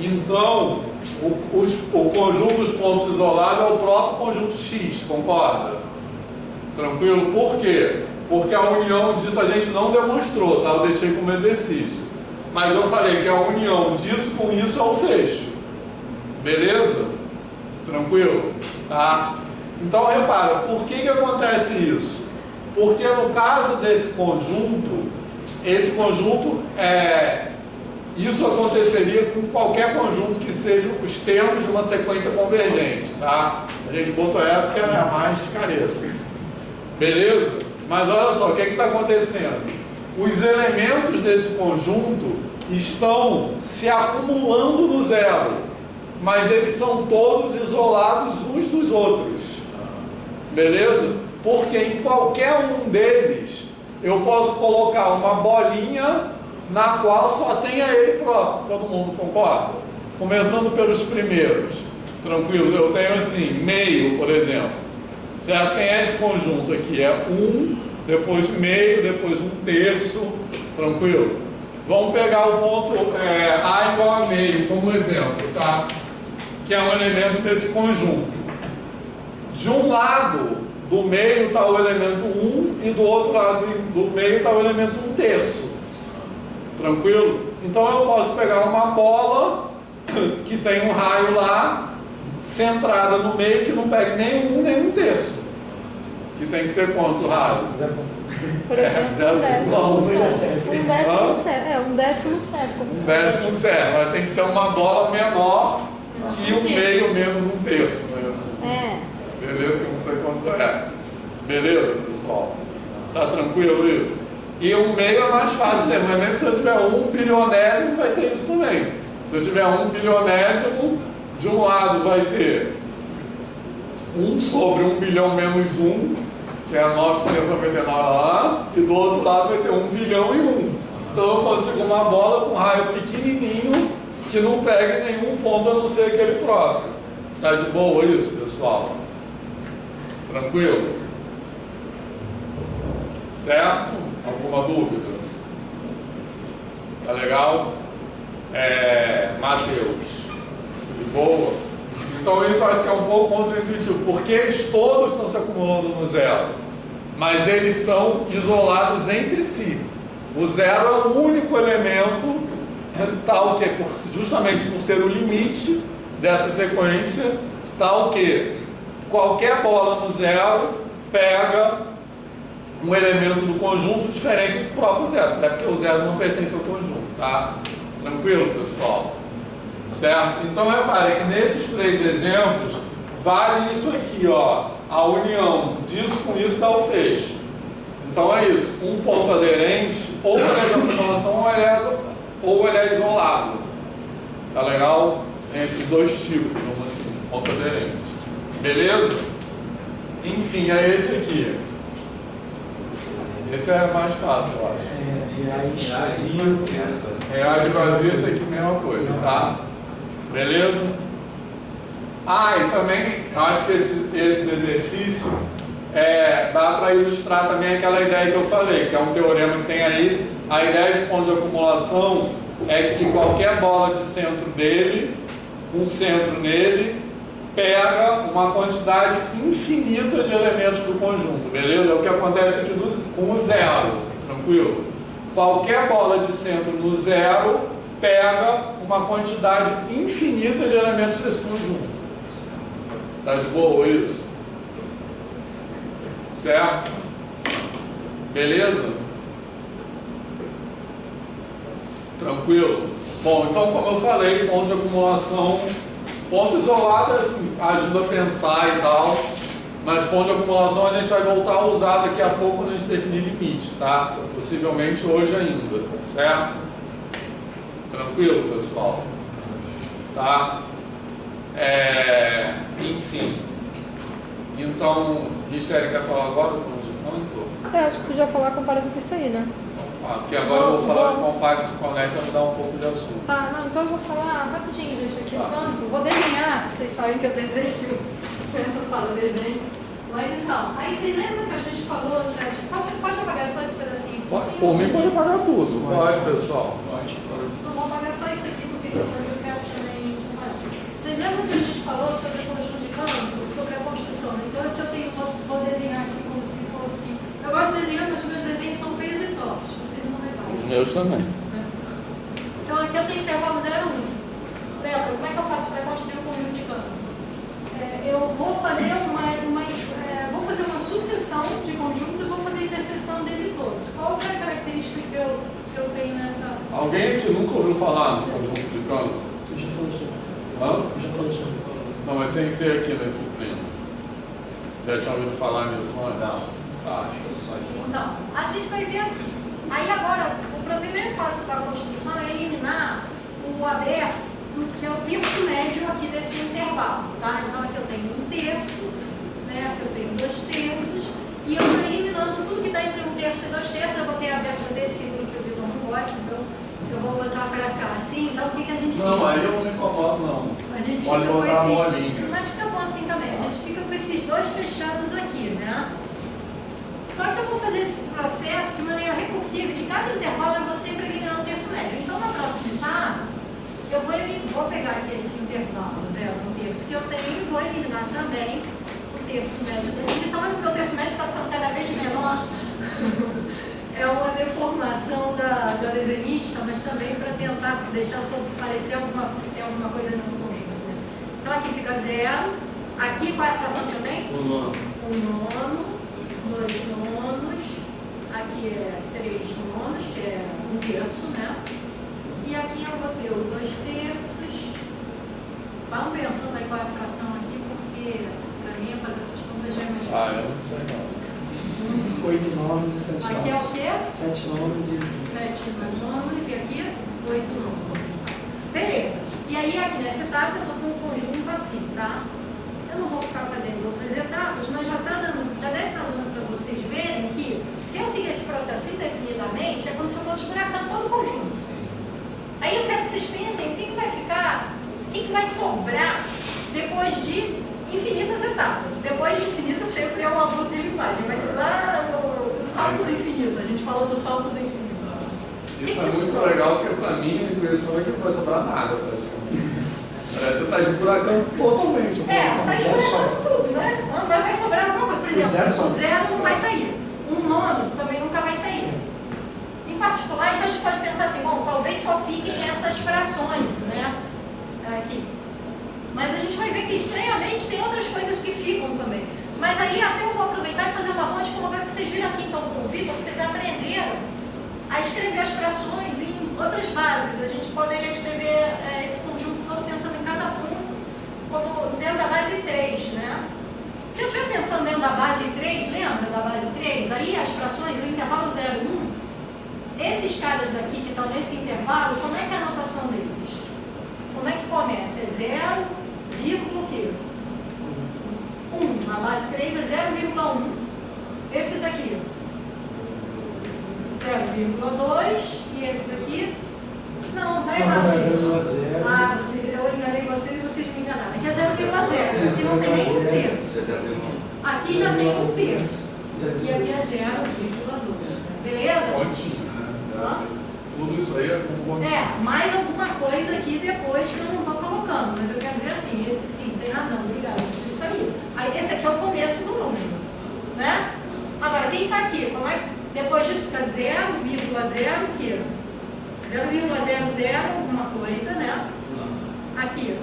então o conjunto dos pontos isolados é o próprio conjunto X, concorda? Tranquilo? Por quê? Porque a união disso a gente não demonstrou, tá? Eu deixei como exercício. Mas eu falei que a união disso com isso é o fecho. Beleza? Tranquilo? Tá? Então repara, por que acontece isso? Porque no caso desse conjunto, esse conjunto isso aconteceria com qualquer conjunto que seja os termos de uma sequência convergente, tá? A gente botou essa que é a mais careta. Beleza? Mas olha só, o que está acontecendo? Os elementos desse conjunto estão se acumulando no zero, mas eles são todos isolados uns dos outros. Beleza? Porque em qualquer um deles eu posso colocar uma bolinha na qual só tenha ele próprio. Todo mundo concorda? Começando pelos primeiros. Tranquilo? Eu tenho assim, meio, por exemplo. Certo? Quem é esse conjunto aqui? É 1, depois meio, depois 1/3. Tranquilo? Vamos pegar o ponto A igual a meio como exemplo, tá? Que é um elemento desse conjunto. De um lado do meio está o elemento 1 e do outro lado do meio está o elemento 1/3. Tranquilo? Então eu posso pegar uma bola que tem um raio lá, centrada no meio, que não pegue nem 1 nem 1/3. Que tem que ser quanto raio? Por exemplo, um décimo século. Um décimo século, mas tem que ser uma bola menor que um meio menos 1/3. Né? Beleza? Que não sei quanto é. Beleza, pessoal? Tá tranquilo isso? E um meio é mais fácil mesmo, mas mesmo se eu tiver 1 bilionésimo, vai ter isso também. Se eu tiver 1 bilionésimo, de um lado vai ter 1 sobre 1 bilhão menos 1, que é 999 lá, e do outro lado vai ter 1 bilhão e 1. Então eu consigo uma bola com raio pequenininho, que não pega nenhum ponto a não ser aquele próprio. Tá de boa isso, pessoal? Tranquilo? Certo? Alguma dúvida? Tá legal? Mateus, de boa? Então isso eu acho que é um pouco contra-intuitivo, porque eles todos estão se acumulando no zero, mas eles são isolados entre si. O zero é o único elemento, tal que, justamente por ser o limite dessa sequência, tal que qualquer bola no zero pega um elemento do conjunto diferente do próprio zero, até porque o zero não pertence ao conjunto, tá? Tranquilo, pessoal? Certo? Então repare que nesses 3 exemplos vale isso aqui, ó, a união disso com isso dá o fecho. Então é isso, um ponto aderente, ou ele é de acumulação ou ele é isolado. Tá legal? Tem esses 2 tipos, vamos assim, ponto aderente. Beleza? Enfim, é esse aqui. Esse é mais fácil, eu acho. Reais vazio. Reais vazio, esse aqui mesma coisa, tá? Beleza? Ah, e também, eu acho que esse exercício dá para ilustrar também aquela ideia que eu falei, que é um teorema que tem aí. A ideia de ponto de acumulação é que qualquer bola de centro dele, um centro nele, pega uma quantidade infinita de elementos do conjunto, beleza? É o que acontece aqui com o zero, tranquilo? Qualquer bola de centro no zero pega uma quantidade infinita de elementos desse conjunto. Tá de boa isso? Certo? Beleza? Tranquilo? Bom, então como eu falei, ponto de acumulação, ponto isolado assim, ajuda a pensar e tal, mas ponto de acumulação a gente vai voltar a usar daqui a pouco quando a gente definir limite, tá? Possivelmente hoje ainda, certo? Tranquilo, pessoal? Tá? Enfim. Então, Richelle quer falar agora do ponto de quanto? Acho que podia falar comparado com isso aí, né? Porque agora eu vou falar de Compact Connect para mudar um pouco de assunto. Tá, não, então eu vou falar rapidinho, gente, aqui no canto. Vou desenhar, vocês sabem que eu desenho. Eu falo desenho. Mas então, aí vocês lembram que a gente falou, pode apagar só esse pedacinho aqui? Por mim pode apagar tudo. Pode, pessoal. Não vou apagar só isso aqui, porque eu quero também. Vocês lembram que a gente falou sobre o conjunto de campo, sobre a construção? Então aqui eu tenho, vou desenhar aqui como se fosse. Eu gosto de desenhar, mas os meus desenhos são feios e tortos. Vocês não reparam. Os meus também. Então aqui eu tenho intervalo 0, 1. Lembra, como é que eu faço para construir um conjunto de campo? Eu vou fazer vou fazer uma sucessão de conjuntos e vou fazer a interseção dele todos. Qual é a característica que eu tenho nessa... Alguém aqui nunca ouviu falar no conjunto de campo? Eu já falei sobre Hã? Eu já falei sobre Não, mas tem que ser aqui na disciplina. Já tinha ouvido falar nisso antes? Não. Tá. Acho que só de Então, a gente vai ver aqui. Aí agora, o primeiro passo da construção é eliminar o aberto, que é o terço médio aqui desse intervalo, tá? Então aqui eu tenho 1 terço, né? Aqui eu tenho 2 terços, e eu estou eliminando tudo que está entre 1 terço e 2 terços. Eu botei aberto desse símbolo que o Vitor não gosta, então eu vou botar para cá assim. Então o que a gente Não, fica? aí eu não me incomodo, não. A gente Pode fica com botar a esses... bolinha. Mas fica bom assim também. A gente fica com esses dois fechados aqui, né? Só que eu vou fazer esse processo de maneira recursiva. De cada intervalo eu vou sempre eliminar um terço médio. Então na próxima etapa, eu vou pegar aqui esse intervalo 0, 1 terço que eu tenho, e vou eliminar também o terço médio deles. Então o meu terço médio está ficando cada vez menor. É uma deformação da desenhista, mas também para tentar deixar parecer tem alguma coisa no conjunto. Né? Então aqui fica 0. Aqui qual é a fração que eu tenho? 1 nono. 1 nono, 2 nonos, aqui é 3 nonos, que é 1 terço, né? E aqui eu vou ter os 2 terços. Vão pensando aí qual é a fração aqui, porque para mim fazer essas contas já é mais difícil. Eu não sei não. 8 nomes e 7 nomes. Aqui é o quê? 7 nomes e... 7 nonos e aqui 8 nonos. Beleza. E aí aqui nessa etapa eu estou com um conjunto assim, tá? Eu não vou ficar fazendo outras etapas, mas já deve estar dando para vocês verem que se eu seguir esse processo indefinidamente, é como se eu fosse esburacando todo o conjunto. Aí eu quero que vocês pensem o que vai ficar, o que vai sobrar depois de infinitas etapas. Depois de infinito sempre é um abuso de linguagem, mas lá no salto do infinito, a gente falou do salto do infinito. Isso é muito legal, porque para mim a intuição é que não vai sobrar nada praticamente. Parece que você está esburacando totalmente. Vai esburacando tudo, né? Mas vai sobrar alguma coisa. Por exemplo, o 0 não vai sair. 1 nono também nunca vai sair. Em particular, então a gente pode pensar assim, bom, talvez só fiquem essas frações, né? Aqui. Mas a gente vai ver que estranhamente tem outras coisas que ficam também. Mas aí até eu vou aproveitar e fazer uma ponte com uma coisa que vocês viram aqui então com o Vitor, vocês aprenderam a escrever as frações em outras bases. A gente poderia escrever esse conjunto todo pensando em cada um como dentro da base 3, né? Se eu estiver pensando dentro da base 3, lembra da base 3? Aí as frações, o intervalo 0, 1, esses caras daqui que estão nesse intervalo, como é que é a notação deles? Como é que começa? É 0, vírgula o quê? 1. A base 3 é 0,1. 1, esses aqui, 0,2 e esses aqui, não, tá errado. Não, é Isso. 0,0. Ah, eu enganei vocês e vocês me enganaram. Aqui é 0,0, aqui não tem nem um terço. Aqui já tem um terço. E aqui é 0,2. Beleza? Pontinho, né? Hã? Tudo isso aí é com pontinho. Mais alguma coisa aqui depois que eu não estou colocando. Mas eu quero dizer assim, esse sim, tem razão, obrigado. Isso aí. Aí esse aqui é o começo do número. Né? Agora, quem está aqui? Como é? Depois disso fica 0,0 o quê? 0,00 alguma coisa, né? Aqui.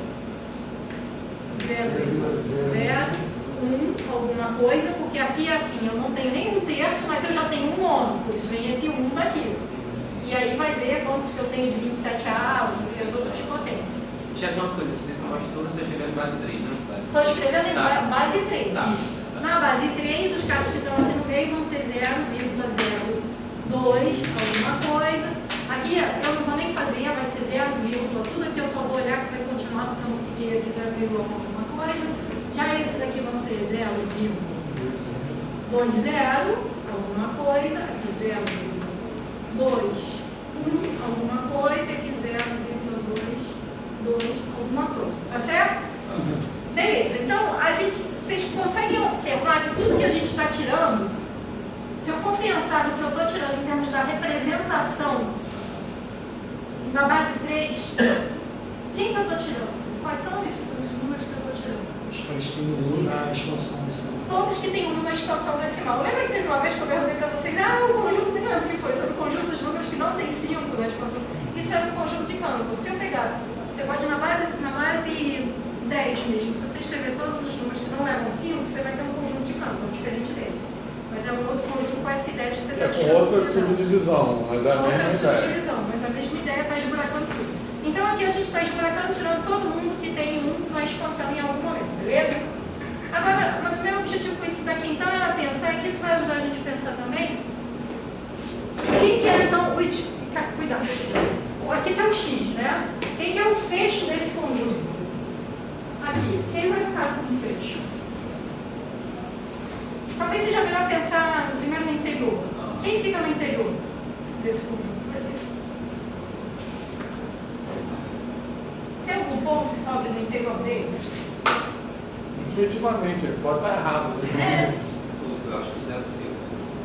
0,01 alguma coisa, porque aqui é assim, eu não tenho nem um terço, mas eu já tenho um nono, por isso vem esse 1 daqui. E aí vai ver quantos que eu tenho de 27 avos e as outras potências. Já dizer uma coisa, desse negócio todo você está escrevendo base 3, né? Estou escrevendo em Tá. base 3, Tá. isso. Na base 3, os casos que estão aqui no meio vão ser 0,02 alguma coisa. Aqui eu não vou nem fazer, vai ser 0, tudo aqui eu só vou olhar que vai continuar, porque eu não piquei aqui 0, alguma coisa. Já esses aqui vão ser 0,20 alguma coisa, aqui 0,21 alguma coisa, aqui 0,22 alguma coisa. Tá certo? Beleza, então vocês conseguem observar que tudo que a gente está tirando, se eu for pensar no que eu estou tirando em termos da representação na base 3, quem que eu estou tirando? Quais são os números que eu estou tirando? Os quais têm um na expansão decimal. Todos que têm uma expansão decimal. Lembra que teve uma vez que eu perguntei para vocês, o conjunto, nem lembro o que foi, sobre o conjunto dos números que não tem 5 na expansão. Isso era um conjunto de campos. Se eu pegar, você pode ir na base 10 mesmo, se você escrever todos os números que não levam 5, você vai ter um conjunto de campos, diferente desse. Mas é um outro conjunto com essa ideia que você está tirando. É com outra subdivisão, mas é a Outra mesma ideia. subdivisão, mas a mesma ideia está esburacando tudo. Então aqui a gente está esburacando, tirando todo mundo que tem 1 na expansão em algum momento, beleza? Agora, mas o meu objetivo com isso daqui então era pensar, e que isso vai ajudar a gente a pensar também, quem que é então, cuidado, aqui está o X, né? Quem que é o fecho desse conjunto? Aqui, quem vai ficar com o fecho? Talvez seja melhor pensar primeiro no interior. Quem fica no interior desse conjunto? Tem algum ponto que sobe no interior dele? Intuitivamente, pode estar errado. Né? Eu acho que o zero tem.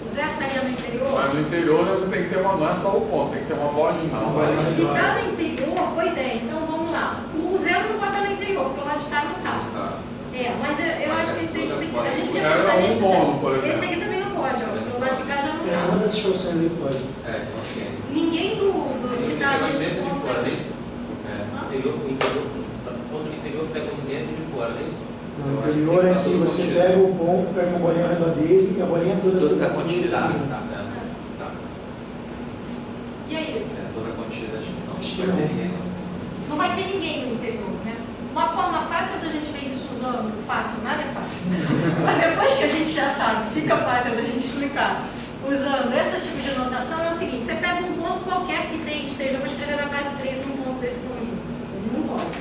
O zero estaria no interior? Mas no interior tem que ter uma, não é só o ponto, tem que ter uma bolinha. Uma bolinha. Se está no interior, pois é, então vamos lá. O zero não pode estar no interior, porque o lado de cá não está. Mas eu acho que a gente podia pensar nesse daqui. Esse aqui também não pode, ó, porque o lado de cá já não Uma está. dessas situações ali pode. Ninguém do que está nesse ponto fora, aqui. é isso? O ponto do interior pega um dentro de fora, é isso? No interior é que você pega o ponto, pega uma bolinha ao redor dele e a bolinha toda Toda a quantidade. junto. E aí? Toda a quantidade não Acho que vai ter ninguém. Não vai ter ninguém no interior, né? Uma forma fácil da gente ver isso usando, fácil, nada é fácil. Mas depois que a gente já sabe, fica fácil da gente explicar. Usando esse tipo de notação é o seguinte, você pega um ponto qualquer que esteja, eu vou escrever na base 3 um ponto desse conjunto. Não pode.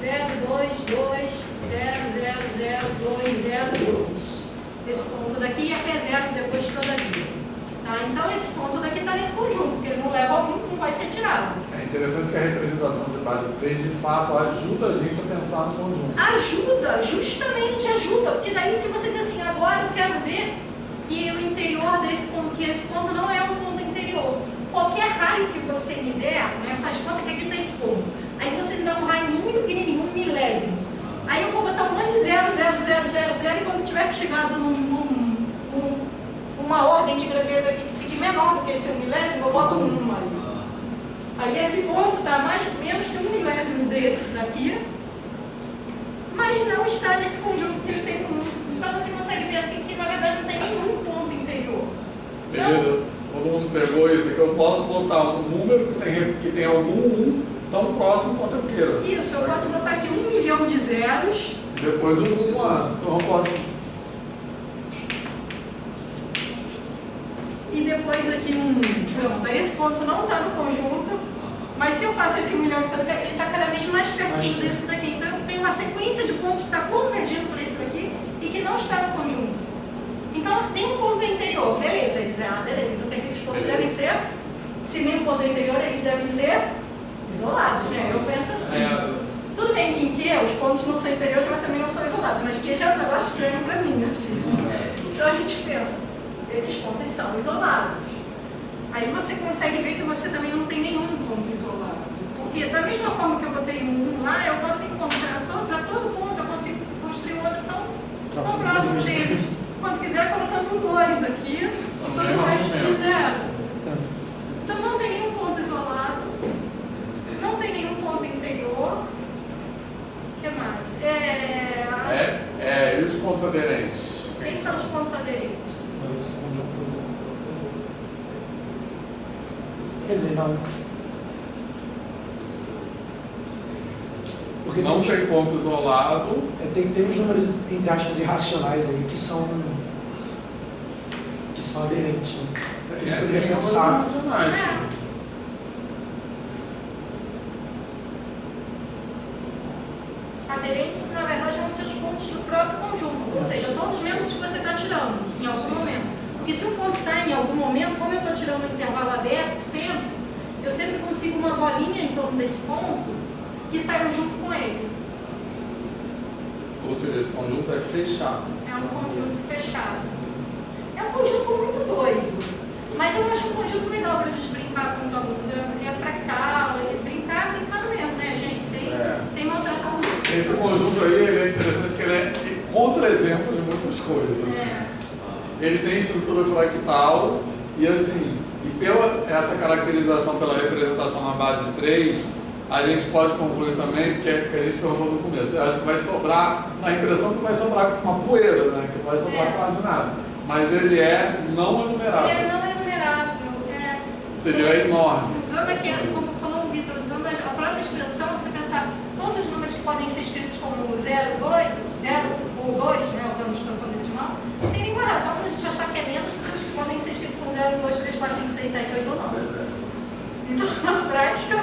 0, 2, 2, 0, 0, 0, 2, 0, 2. Esse ponto daqui é zero depois de toda a vida. Tá? Então esse ponto daqui está nesse conjunto, porque ele não leva algum, não vai ser tirado. É interessante que a representação de base 3, de fato, ajuda a gente a pensar no conjunto. Ajuda, justamente ajuda, porque daí se você diz assim, agora eu quero ver que o interior desse ponto, que esse ponto não é um ponto interior. Qualquer raio que você me der, né, faz conta que aqui está esse ponto. Aí você me dá um raio muito pequenininho, um milésimo. Aí eu vou botar um monte de 0, 0, 0, 0, 0, e quando tiver chegado uma ordem de grandeza aqui que fique menor do que esse 1 milésimo, eu boto 1 aí. Aí esse ponto está menos que 1 milésimo desse daqui, mas não está nesse conjunto que ele tem 1. Então você consegue ver assim que na verdade não tem nenhum ponto interior. Beleza? Todo mundo pegou isso aqui, eu posso botar um número que tem algum 1 tão próximo quanto eu queira. Isso, eu posso botar aqui 1 milhão de zeros. E depois o 1 lá. Então eu posso. E depois aqui pronto, esse ponto não está no conjunto, mas se eu faço esse 1 milhão de cada, ele está cada vez mais pertinho desse daqui. Então eu tenho uma sequência de pontos que está convergindo por esse daqui e que não está no conjunto. Então, nenhum ponto é interior. Beleza, eles dizem, beleza, então quer dizer que os pontos devem ser, se nenhum ponto é interior, eles devem ser isolados, né? Eu penso assim. Tudo bem que em Q os pontos não são interiores, mas também não são isolados, mas Q já é um negócio estranho para mim, assim. Então a gente pensa, esses pontos são isolados. Aí você consegue ver que você também não tem nenhum ponto isolado. Porque da mesma forma que eu botei um lá, eu posso encontrar, para todo ponto, eu consigo construir outro tão próximo dele. Quando quiser, colocando um 2 aqui, e todo o resto de 0. Então não tem nenhum ponto isolado, não tem nenhum ponto interior. O que mais? E os pontos aderentes? Quem são os pontos aderentes? Esse conjunto. Quer dizer, não. Porque Não tem ponto isolado. Tem uns números, entre aspas, irracionais aí que são aderentes. Né? Isso poderia pensar. Aderentes, na verdade, vão ser os pontos do próprio conjunto, ou seja, todos os mesmos que você está tirando, em algum momento. Porque se um ponto sai em algum momento, como eu estou tirando um intervalo aberto sempre, eu sempre consigo uma bolinha em torno desse ponto que saiu junto com ele. Ou seja, esse conjunto é fechado. É um conjunto fechado. É um conjunto muito doido, mas eu acho um conjunto legal para a gente brincar com os alunos. É fractal, brincar mesmo, né, gente? Sem maltratar o mundo. Esse conjunto aí ele é interessante que ele é contra-exemplo de muitas coisas. Ele tem estrutura fractal e assim, pela essa caracterização pela representação na base 3, a gente pode concluir também, porque a gente perguntou no começo, eu acho que vai sobrar, na impressão que vai sobrar uma poeira, né? Que vai sobrar quase nada. Mas ele é não enumerável. Ele é não enumerável. Ou seja, ele é enorme. Usando aqui, como falou o Vitor, usando a própria expressão, você pensar todos os números que podem ser escritos como 0, 2, 0 ou 2, né, usando a expansão decimal, não tem nenhuma razão para a gente achar que é menos do que os que podem ser escritos com 0, 2, 3, 4, 5, 6, 7, 8 ou 9. Então, na prática...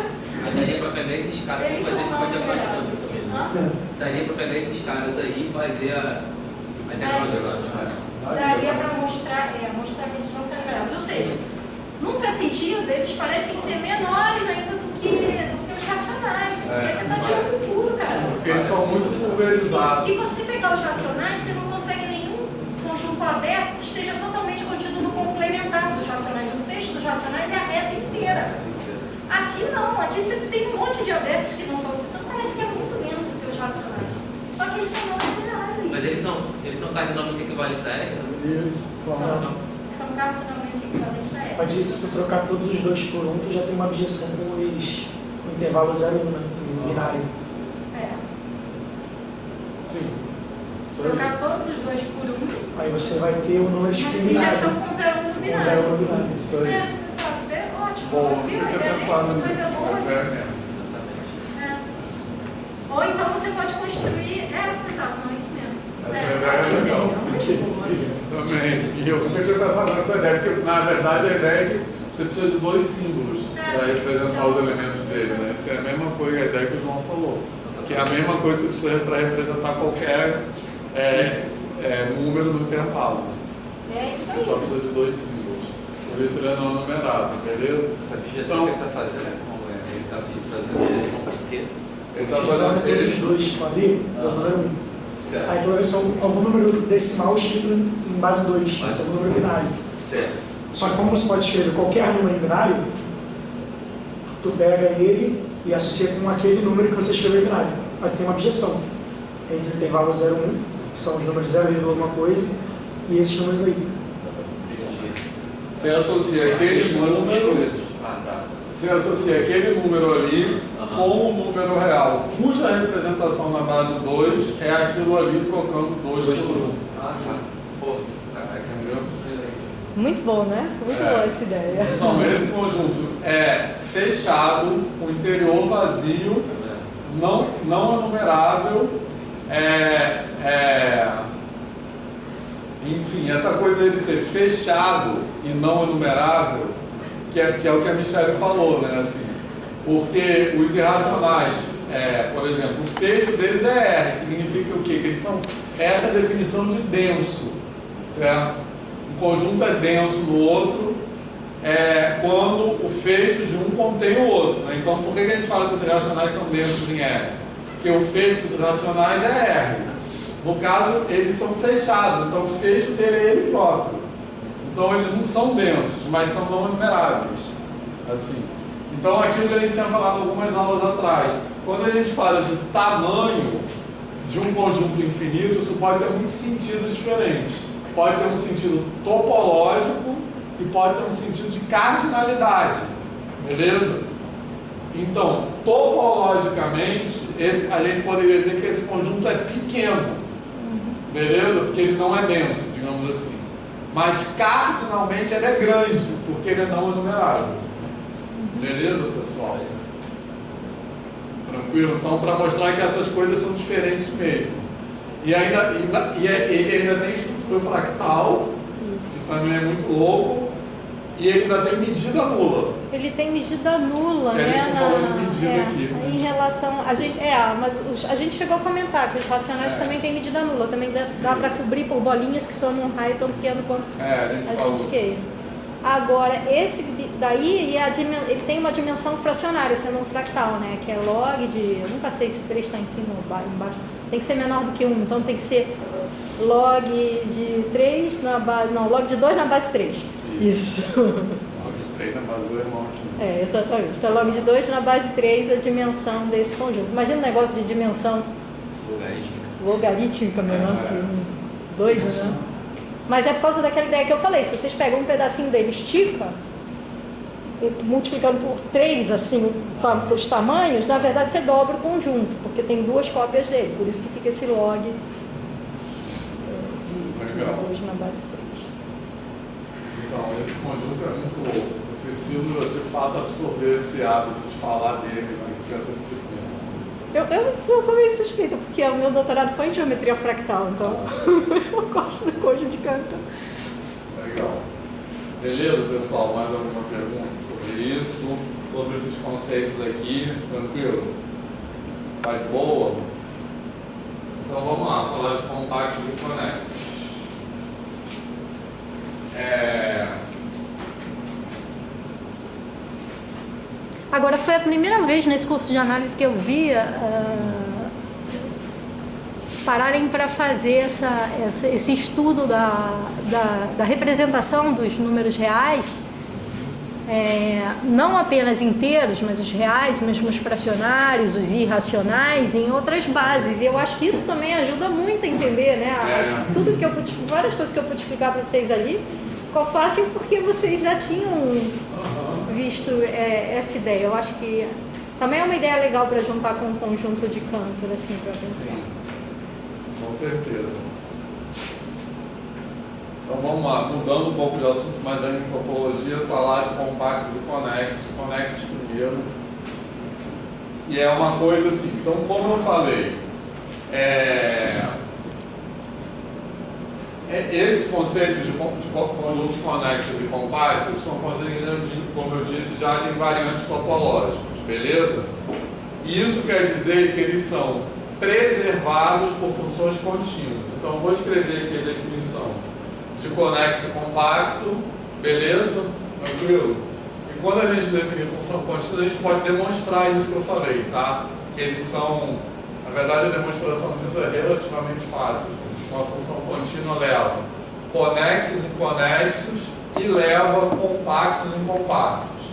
Mas daria para pegar esses caras e fazer tipo de equação. Daria para pegar esses caras aí e fazer a integral de agora. Daria para mostrar que eles não são enumeráveis. Ou seja, num certo sentido, eles parecem ser menores ainda do que os racionais. Porque você está tirando tudo, cara. Porque eles são muito pulverizados. Se você pegar os racionais, você não consegue nenhum conjunto aberto que esteja totalmente contido no complementar dos racionais. O fecho dos racionais é a reta inteira. Aqui não, aqui você tem um monte de abertos que não estão citando, parece que é muito menos do que os racionais. Só que eles são não enumeráveis. Mas eles são cardinalmente equivalentes a R? Isso, São cardinalmente equivalentes a R. Pode, se tu trocar todos os 2 por 1, tu já tem uma objeção com o intervalo 0 e 1, né? O binário. Sim. Trocar todos os 2 por 1. Aí você vai ter o número discriminado. Objeção com 0 no binário. Com 0 no binário. Isso aí. Exato. É ótimo. Bom, Viu? eu tinha É pensado uma coisa nisso. boa. Mesmo. Ou então você pode construir. Exato, não, isso mesmo. Essa ideia é legal. Também. E eu nunca tinha pensado nessa ideia, porque na verdade a ideia é que você precisa de 2 símbolos para representar os elementos dele, né? Isso é a mesma coisa, a ideia que o João falou. Que é a mesma coisa que você precisa para representar qualquer número no intervalo. É isso Você só aí. precisa de 2 símbolos. Por isso ele é não numerado, beleza? Essa objeção que ele está fazendo é como? Ele está fazendo objeção por quê? Ele está Todos fazendo. os 2 que estão ali, é o número 1. Certo. Aí toda vez são algum número decimal escrito em base 2, esse é o número binário. Certo. Só que como você pode escrever qualquer número em binário, tu pega ele e associa com aquele número que você escreveu em binário. Aí tem uma objeção entre o intervalo 0 e 1, que são os números 0 e alguma coisa, e esses números aí. Você associa aquele número. Você associa aquele número ali com o número real, cuja representação na base 2 é aquilo ali trocando 2 por 1. Pô, caraca. Entendeu? Muito bom, né? Muito boa essa ideia. Então, esse conjunto é fechado, com interior vazio, não enumerável, enfim, essa coisa dele ser fechado e não enumerável, que é o que a Michelle falou, né? Assim, porque os irracionais, por exemplo, o fecho deles é R, significa o quê? Que eles são essa definição de denso, certo? um conjunto é denso no outro quando o fecho de um contém o outro. Né? Então, por que a gente fala que os racionais são densos em R? Porque o fecho dos racionais é R. No caso, eles são fechados, então o fecho dele é ele próprio. Então, eles não são densos, mas são não enumeráveis. Assim. Então, aquilo que a gente tinha falado algumas aulas atrás, quando a gente fala de tamanho de um conjunto infinito, isso pode ter muitos sentidos diferentes. Pode ter um sentido topológico e pode ter um sentido de cardinalidade. Beleza? Então, topologicamente, a gente poderia dizer que esse conjunto é pequeno. Beleza? Porque ele não é denso, digamos assim. Mas cardinalmente ele é grande, porque ele é não enumerável. Beleza, pessoal? Tranquilo? Então, para mostrar que essas coisas são diferentes mesmo. E ele ainda tem estrutura fractal, que também é muito louco, e ele ainda tem medida nula. Ele tem medida nula, que né? A gente falou de medida aqui. Mas... Em relação. Mas a gente chegou a comentar que os racionais também têm medida nula, também dá para cobrir por bolinhas que são num raio tão pequeno quanto a gente queira. Agora, esse daí, ele tem uma dimensão fracionária, sendo um fractal, né? Que é log de... Eu nunca sei se 3 está em cima ou embaixo. Tem que ser menor do que 1, então tem que ser log de 3 na base... Não, log de 2 na base 3. Isso. Log de 3 na base 2 é maior. Exatamente. Então, log de 2 na base 3 a dimensão desse conjunto. Imagina um negócio de dimensão... Logarítmica, menor que doido, né? Mas é por causa daquela ideia que eu falei, se vocês pegam um pedacinho dele, estica, multiplicando por 3, assim, os tamanhos, na verdade você dobra o conjunto, porque tem 2 cópias dele, por isso que fica esse log de 2 na base 3. Então, esse conjunto é muito louco. Eu preciso, de fato, absorver esse hábito de falar dele nessa disciplina. Eu sou meio suspeita, porque o meu doutorado foi em geometria fractal, então eu gosto do conjunto de Cantor. Legal. Beleza, pessoal? Mais alguma pergunta sobre isso? Sobre esses conceitos aqui? Tranquilo? Tá de boa? Então vamos lá, falar de contactos e conexos. Agora, foi a primeira vez nesse curso de análise que eu via pararem para fazer esse estudo da representação dos números reais, não apenas inteiros, mas os reais, mesmo os fracionários, os irracionais, em outras bases. E eu acho que isso também ajuda muito a entender, né? Várias coisas que eu pude explicar para vocês ali, ficou fácil porque vocês já tinham visto essa ideia. Eu acho que também é uma ideia legal para juntar com um conjunto de Cantor, assim, para pensar. Sim, com certeza. Então vamos lá, mudando um pouco de assunto, mas ainda em topologia, falar de compactos e conexos. Conexos primeiro. E é uma coisa assim, então como eu falei, esses conceitos de conjuntos conexos e compactos são conceitos, como eu disse, já de invariantes topológicos, beleza? E isso quer dizer que eles são preservados por funções contínuas. Então eu vou escrever aqui a definição de conexo e compacto, beleza? Tranquilo? E quando a gente definir função contínua, a gente pode demonstrar isso que eu falei, tá? Que eles são, na verdade a demonstração disso é relativamente fácil, assim. Uma função contínua leva conexos em conexos e leva compactos em compactos.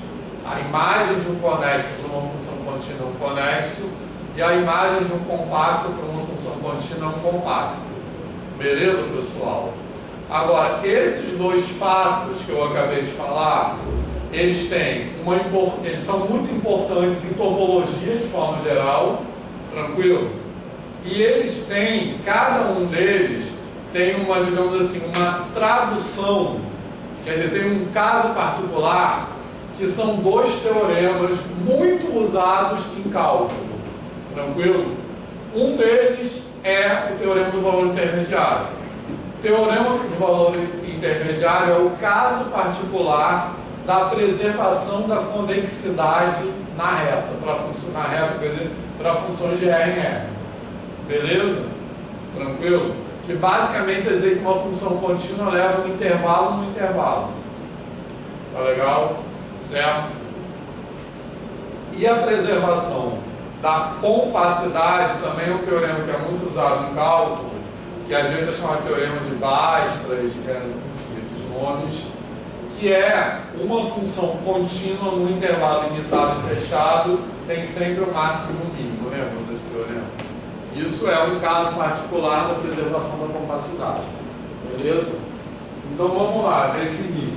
A imagem de um conexo para uma função contínua é um conexo e a imagem de um compacto para uma função contínua é um compacto. Beleza, pessoal? Agora, esses dois fatos que eu acabei de falar, eles são muito importantes em topologia de forma geral, tranquilo? E eles têm, cada um deles tem uma, digamos assim, uma tradução, quer dizer, tem um caso particular que são 2 teoremas muito usados em cálculo, tranquilo? Um deles é o teorema do valor intermediário. O teorema do valor intermediário é o caso particular da preservação da convexidade na reta, para funções de R em R. Beleza? Tranquilo? que basicamente é dizer que uma função contínua leva um intervalo no intervalo. Tá legal? Certo? E a preservação da compacidade também é um teorema que é muito usado em cálculo, que às vezes é chamado de teorema de Weierstrass, que é, enfim, esses nomes, que é uma função contínua no intervalo limitado e fechado tem sempre o máximo e o mínimo. Lembra desse teorema? Isso é um caso particular da preservação da compacidade. Beleza? Então vamos lá, definir.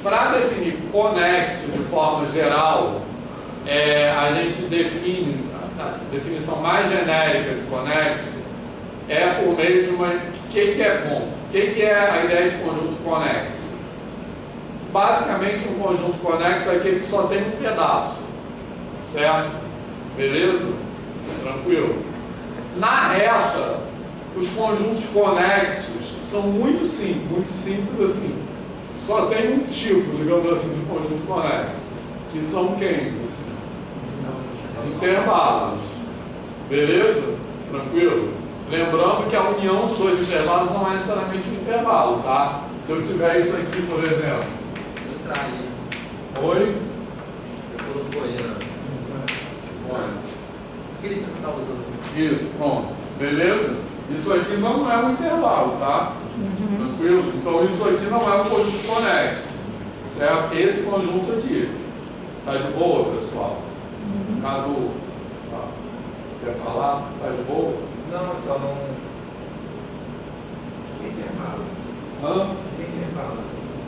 Para definir conexo de forma geral, a gente define, a definição mais genérica de conexo é por meio de uma... O que é bom? O que é a ideia de conjunto conexo? Basicamente, um conjunto conexo é aquele que só tem um pedaço. Certo? Beleza? Tranquilo? Na reta, os conjuntos conexos são muito simples assim. Só tem um tipo, digamos assim, de conjunto conexo, que são quem? Assim? Intervalos. Beleza? Tranquilo? Lembrando que a união de dois intervalos não é necessariamente um intervalo, tá? Se eu tiver isso aqui, por exemplo. Entrar aí. Oi? Você colocou aí, né? Olha. Que licença você está usando? Isso, pronto. Beleza? Isso aqui não é um intervalo, tá? Tranquilo? Então isso aqui não é um conjunto conexo. Certo? Esse conjunto aqui. Tá de boa, pessoal? Cadu, tá. Quer falar? Tá de boa? Não, só não. Que intervalo? Hã? Que intervalo?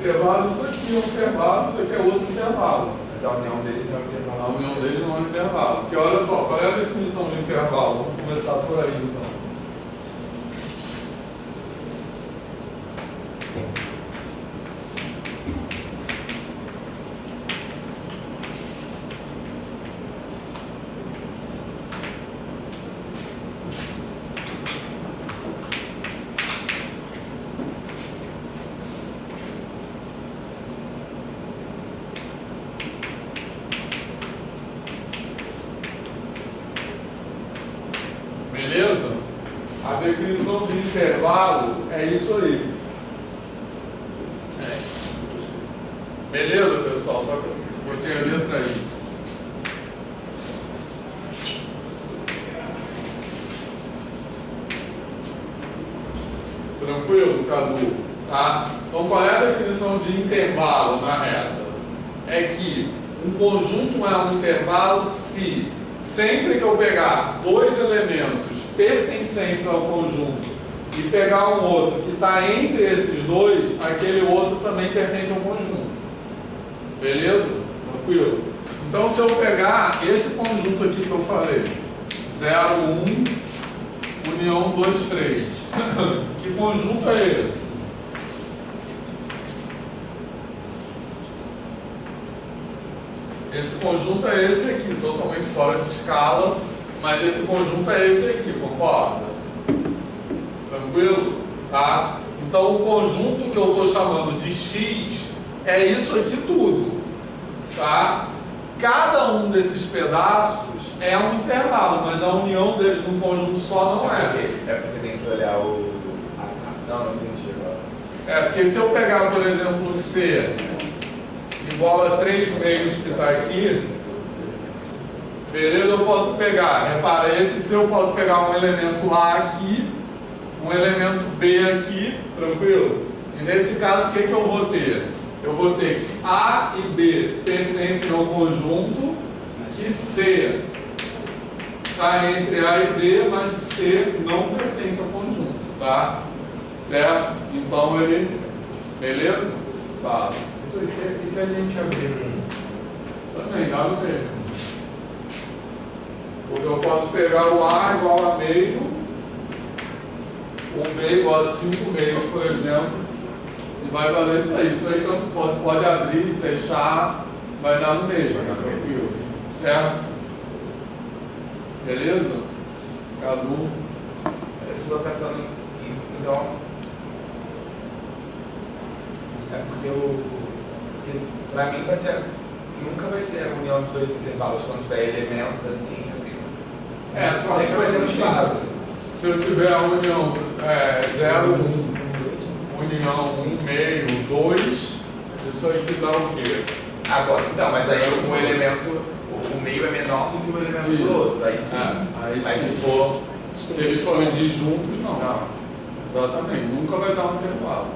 Intervalo, isso aqui é um intervalo, isso aqui é outro intervalo. Mas a união deles não é um A intervalo. união deles não é um intervalo. Porque olha só, qual é a definição de intervalo? Vamos começar por aí então. Beleza? A definição de intervalo é isso aí. Beleza, pessoal? Só que eu botei a letra aí. Tranquilo, Cadu? Tá? Então, qual é a definição de intervalo na reta? É que um conjunto é um intervalo se sempre que eu pegar dois elementos pertencentes ao conjunto e pegar um outro que está entre esses dois, aquele outro também pertence ao conjunto. Beleza? Tranquilo? Então, se eu pegar esse conjunto aqui que eu falei, 0, 1, união 2, 3, que conjunto é esse? Esse conjunto é esse aqui, totalmente fora de escala, mas esse conjunto é esse aqui, concorda? Tranquilo? Tá? Então o conjunto que eu estou chamando de X é isso aqui tudo. Tá? Cada um desses pedaços é um intervalo, mas a união deles num conjunto só não é. É porque tem que olhar o. Não entendi agora. É porque se eu pegar, por exemplo, C igual a 3 meios que está aqui, beleza? Eu posso pegar, repara, esse C eu posso pegar um elemento A aqui, um elemento B aqui, tranquilo? E nesse caso, o que eu vou ter? Eu vou ter que A e B pertencem ao conjunto, que C está entre A e B, mas C não pertence ao conjunto, tá? Certo? Então ele... Beleza? Tá. E se a gente abrir Também dá no meio. Porque eu posso pegar o A igual a meio, o B igual a 5 meios, por exemplo, e vai valer isso aí. Isso aí tanto pode abrir, fechar, vai dar no meio. Tranquilo. Certo? Beleza? Cadu? Eu estou pensando em. Então. É porque pra mim nunca vai ser a união de dois intervalos quando tiver elementos assim. Só sempre vai ter um espaço. se eu tiver a união 0, 1, união 1, meio, 2, isso aqui dá o quê? Agora, então, mas aí o elemento, o meio é menor do que o elemento do outro, aí sim. Aí Mas sim. se for... Se eles forem disjuntos, não. Exatamente, nunca vai dar um intervalo.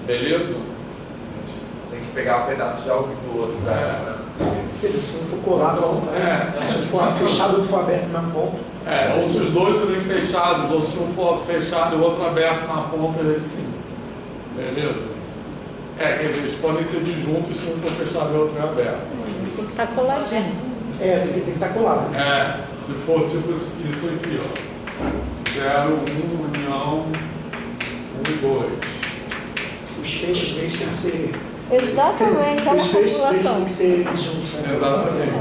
Beleza? Tem que pegar um pedaço de algo do outro pra... Quer dizer, se não for colado, se não for fechado, não for aberto na ponta. Ou se os dois forem fechados, ou se um for fechado e o outro aberto na ponta, sim. Beleza? Quer dizer, eles podem ser disjuntos se um for fechado e o outro é aberto. Tem que estar coladinho. Tem que estar colado. Se for tipo isso aqui, ó. 0, 1, união 1, 2. Os feixes deles têm que ser. Exatamente, é uma Os feixes deles população. têm que ser juntos. Né? Exatamente,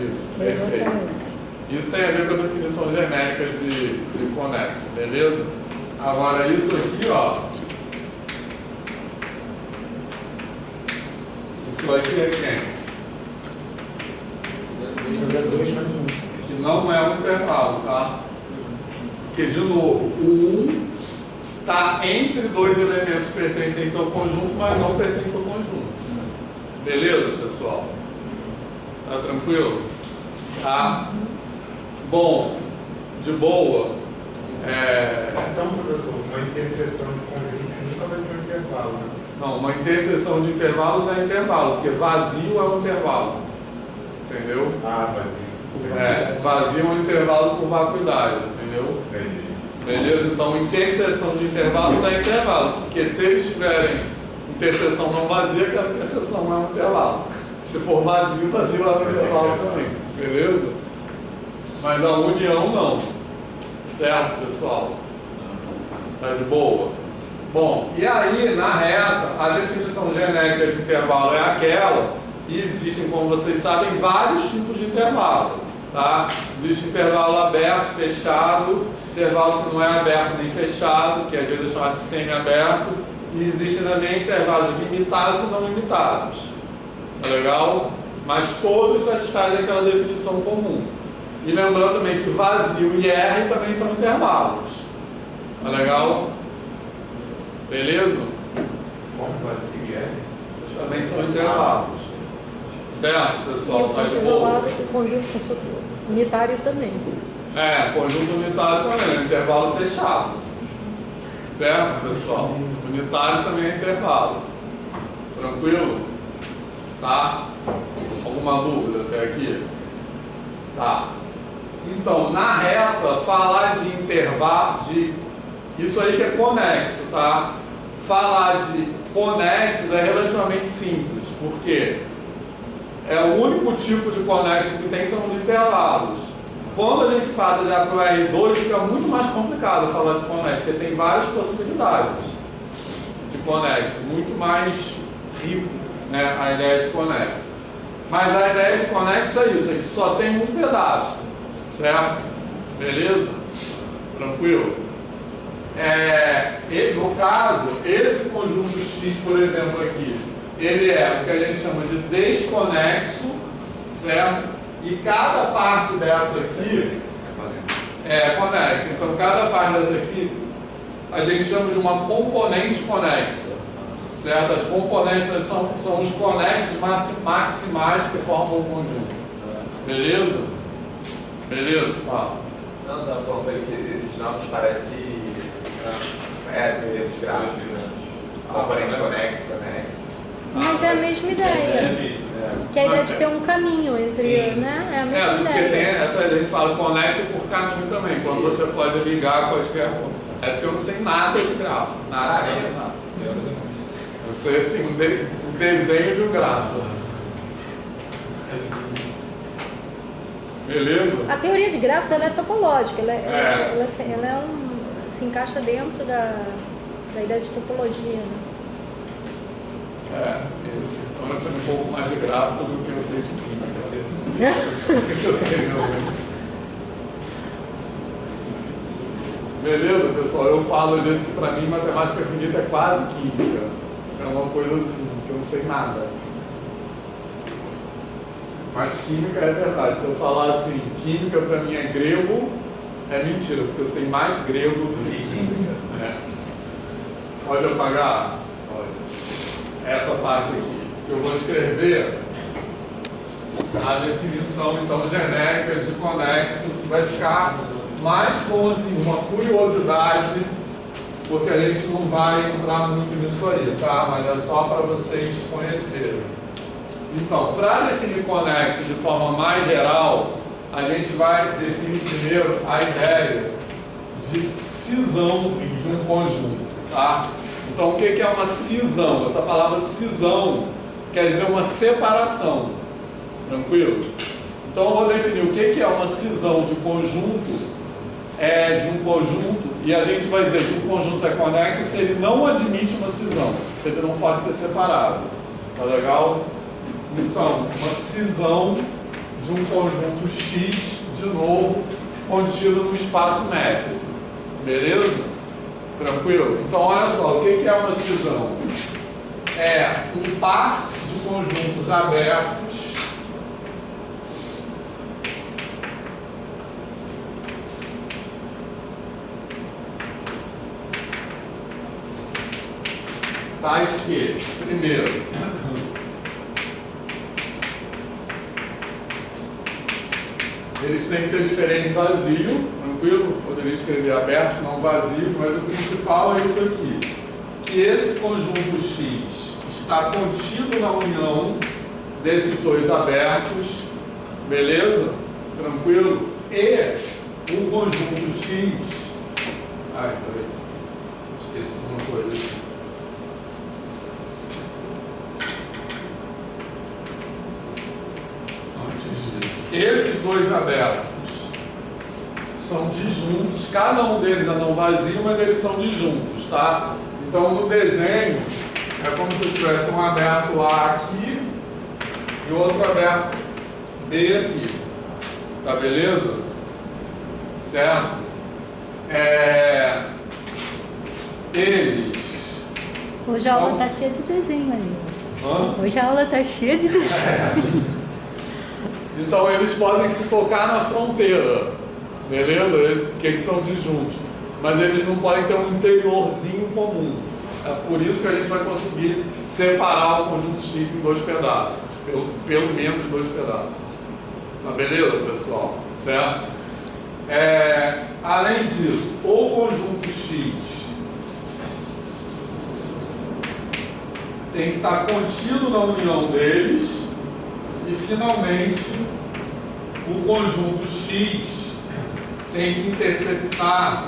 isso, perfeito. Exatamente. Isso tem a ver com a definição genérica de conexo, beleza? Agora isso aqui, ó. Isso aqui é quem? 2 mais 1. Que não é um intervalo, tá? Porque, de novo, o 1 está entre dois elementos pertencentes ao conjunto, mas não pertence ao conjunto. Beleza, pessoal? Tá tranquilo? Tá? Bom, de boa. Então, professor, uma interseção de conjunto nunca vai ser um intervalo, né? Não, uma interseção de intervalos é intervalo, porque vazio é um intervalo. Entendeu? Vazio. Vazio é um intervalo com vacuidade, entendeu? Entendi. Beleza? Então, interseção de intervalos é intervalo, porque se eles tiverem interseção não vazia, aquela interseção é um intervalo. Se for vazio, vazio é um intervalo também, beleza? Mas a união não. Certo, pessoal? Tá de boa? Bom, e aí, na reta, a definição genérica de intervalo é aquela, e existem, como vocês sabem, vários tipos de intervalo, tá? Existe intervalo aberto, fechado, intervalo que não é aberto nem fechado, que às vezes é chamado de semi-aberto, e existem também intervalos limitados e não limitados. Tá legal? Mas todos satisfazem aquela definição comum. E lembrando também que vazio e R também são intervalos. Tá legal? Beleza? Como vazio e R? Também são intervalos. Certo, pessoal? Tá de boa? O conjunto unitário também. Conjunto unitário também, é um intervalo fechado. Certo, pessoal? Unitário também é intervalo. Tranquilo? Tá? Alguma dúvida até aqui? Tá. Então, na reta, falar de intervalo, isso aí que é conexo, tá? Falar de conexos é relativamente simples, porque o único tipo de conexo que tem são os intervalos. Quando a gente passa já para o R2, fica muito mais complicado falar de conexo, porque tem várias possibilidades de conexo, muito mais rico, né, a ideia de conexo. Mas a ideia de conexo é isso, é que só tem um pedaço, certo? Beleza? Tranquilo? No caso, esse conjunto X, por exemplo, aqui, ele é o que a gente chama de desconexo, certo? E cada parte dessa aqui é conexo. Então, cada parte dessa aqui a gente chama de uma componente conexa, certo? As componentes são os conexos maximais que formam o conjunto. Beleza? Beleza? Fala. Não, da forma que esses nomes parecem... teoria dos gráficos, né? Componente conexo. Mas é a mesma ideia. Que a ideia de ter um caminho entre, sim, né? É a mesma porque ideia. tem essa a gente fala conexo por caminho também, quando você pode ligar qualquer ponto. É porque eu não sei nada de gráfico, nada. Eu sei assim, um desenho de um gráfico. Beleza? A teoria de grafos ela é topológica, ela se encaixa dentro da ideia de topologia. Né? Isso. Então eu sei um pouco mais de gráfico do que eu sei de química. Eu sei, não. Beleza, pessoal? Eu falo às vezes que para mim matemática finita é quase química. É uma coisa assim, que eu não sei nada. Mas química é verdade. Se eu falar assim, química para mim é grego, é mentira, porque eu sei mais grego do que química. Pode apagar? Pode. Essa parte aqui, que eu vou escrever a definição, então, genérica de conexo, que vai ficar mais como assim, uma curiosidade, porque a gente não vai entrar muito nisso aí, tá? Mas é só para vocês conhecerem. Então, para definir conexo de forma mais geral, a gente vai definir primeiro a ideia de cisão de um conjunto, tá? Então, o que é uma cisão? Essa palavra cisão quer dizer uma separação, tranquilo? Então, eu vou definir o que é uma cisão de conjunto, de um conjunto, e a gente vai dizer que um conjunto é conexo se ele não admite uma cisão, se ele não pode ser separado, tá legal? Então, uma cisão de um conjunto X, de novo, contido no espaço métrico. Beleza? Tranquilo? Então, olha só, o que é uma cisão? É um par de conjuntos abertos tais que, primeiro, eles têm que ser diferentes de vazio, tranquilo? Poderia escrever aberto, não vazio, mas o principal é isso aqui. Que esse conjunto X está contido na união desses dois abertos, beleza? Tranquilo? E um conjunto X... Ai, peraí. Esqueci uma coisa aqui. Esses dois abertos são disjuntos, cada um deles é não vazio, mas eles são disjuntos, tá? Então, no desenho, é como se eu tivesse um aberto A aqui e outro aberto B aqui, tá beleza? Certo? Eles... Hoje a aula tá cheia de desenho ali. Hã? Hoje a aula tá cheia de desenho. Então eles podem se tocar na fronteira, beleza? Porque eles são disjuntos, mas eles não podem ter um interiorzinho comum. É por isso que a gente vai conseguir separar o conjunto X em dois pedaços, pelo menos dois pedaços. Tá beleza, pessoal? Certo? Além disso, o conjunto X tem que estar contido na união deles. E, finalmente, o conjunto X tem que interceptar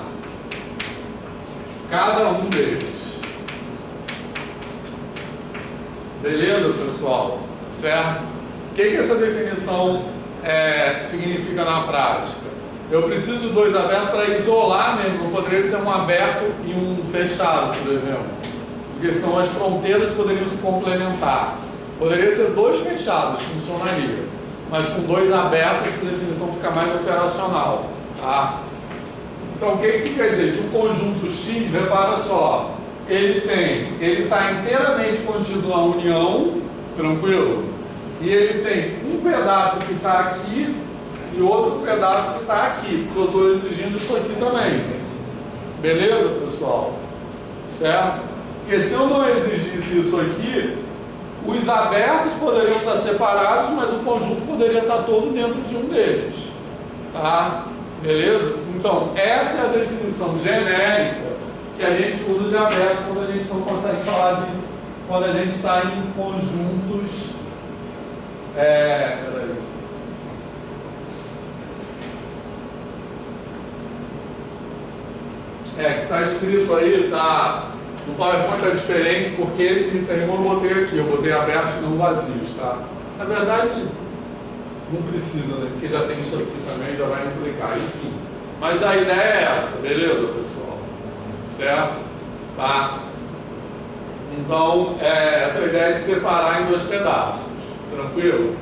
cada um deles. Beleza, pessoal? Certo? O que essa definição significa na prática? Eu preciso de dois abertos para isolar mesmo. Não poderia ser um aberto e um fechado, por exemplo. Porque senão as fronteiras poderiam se complementar. Poderia ser dois fechados, funcionaria. Mas com dois abertos, essa definição fica mais operacional. Tá? Então, o que isso quer dizer? Que o conjunto X, repara só, ele está inteiramente contido na união, tranquilo? E ele tem um pedaço que está aqui e outro pedaço que está aqui, porque eu estou exigindo isso aqui também. Beleza, pessoal? Certo? Porque se eu não exigisse isso aqui, os abertos poderiam estar separados, mas o conjunto poderia estar todo dentro de um deles. Tá? Beleza? Então, essa é a definição genérica que a gente usa de aberto quando a gente não consegue falar de... quando a gente está em conjuntos... Peraí. Que está escrito aí, tá... No PowerPoint é diferente porque esse item eu botei aqui, eu botei abertos e não vazios, tá? Na verdade, não precisa, né? Porque já tem isso aqui também, já vai implicar, enfim. Mas a ideia é essa, beleza, pessoal? Certo? Tá? Então, essa ideia de separar em dois pedaços, tranquilo?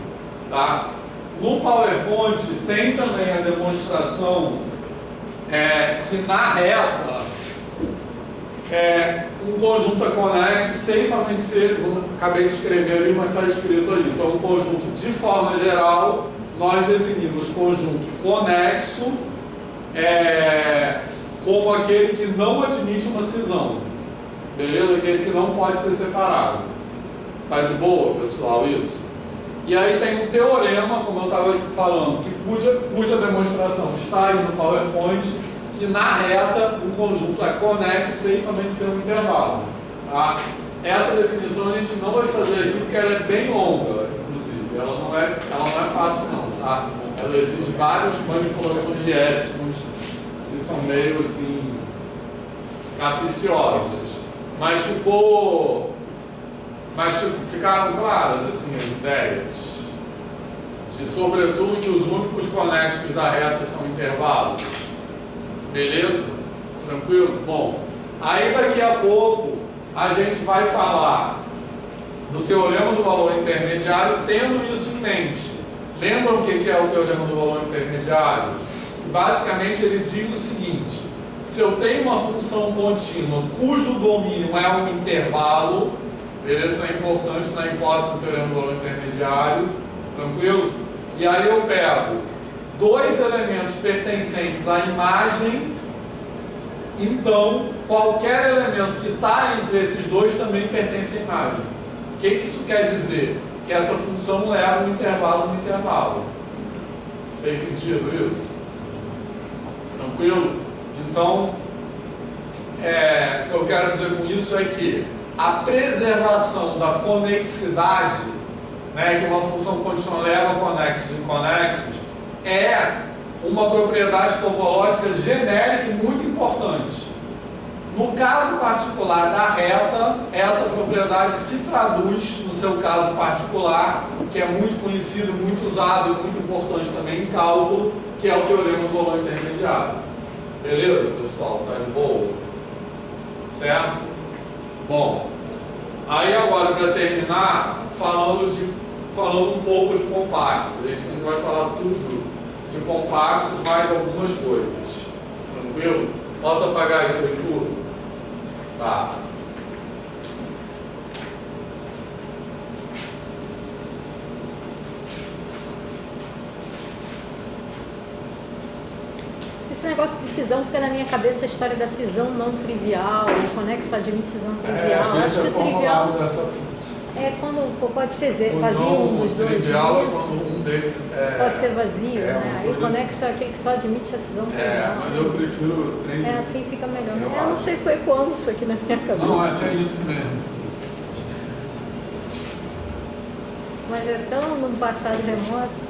Tá? No PowerPoint tem também a demonstração que na reta um conjunto é conexo sem somente ser, acabei de escrever ali, mas está escrito ali. Então, um conjunto, de forma geral, nós definimos conjunto conexo como aquele que não admite uma cisão. Beleza? Aquele que não pode ser separado. Tá de boa, pessoal, isso? E aí tem um teorema, como eu estava falando, cuja demonstração está aí no PowerPoint, que na reta um conjunto é conexo sem somente ser um intervalo. Tá? Essa definição a gente não vai fazer aqui porque ela é bem longa, inclusive. Ela não é fácil não, tá? Ela exige várias manipulações de épsilons que são meio assim capriciosas. Mas ficaram claras assim, as ideias? De, sobretudo, que os únicos conexos da reta são intervalos. Beleza? Tranquilo? Bom, aí daqui a pouco a gente vai falar do teorema do valor intermediário tendo isso em mente. Lembram o que é o teorema do valor intermediário? Basicamente ele diz o seguinte: se eu tenho uma função contínua cujo domínio é um intervalo, beleza? Isso é importante na hipótese do teorema do valor intermediário, tranquilo? E aí eu pego dois elementos pertencentes à imagem, então qualquer elemento que está entre esses dois também pertence à imagem. O que isso quer dizer? Que essa função leva um intervalo no intervalo. Fez sentido isso? Tranquilo? Então, o que eu quero dizer com isso é que a preservação da conexidade, né, que uma função contínua leva conexos e inconexos, é uma propriedade topológica genérica e muito importante. No caso particular da reta, essa propriedade se traduz no seu caso particular, que é muito conhecido, muito usado e muito importante também em cálculo, que é o teorema do valor intermediário. Beleza, pessoal? Tá de boa? Certo? Bom, aí agora para terminar, falando um pouco de compactos. A gente não vai falar tudo de compactos, mais algumas coisas. Tranquilo? Posso apagar isso aí tudo? Tá. Esse negócio de cisão fica na minha cabeça, a história da cisão não trivial, o conexo admite cisão trivial. A Acho gente que é o trivial formulado dessa forma. é quando pode ser vazio O nos dois. trivial é quando um deles Pode ser vazio, né? Aí o coisa conexo é aquele que só admite a cisão trivial. mas eu prefiro três. É assim fica melhor. Eu Eu não acho. sei foi quando isso aqui na minha cabeça. Não, é até isso mesmo. Mas é tão no passado remoto.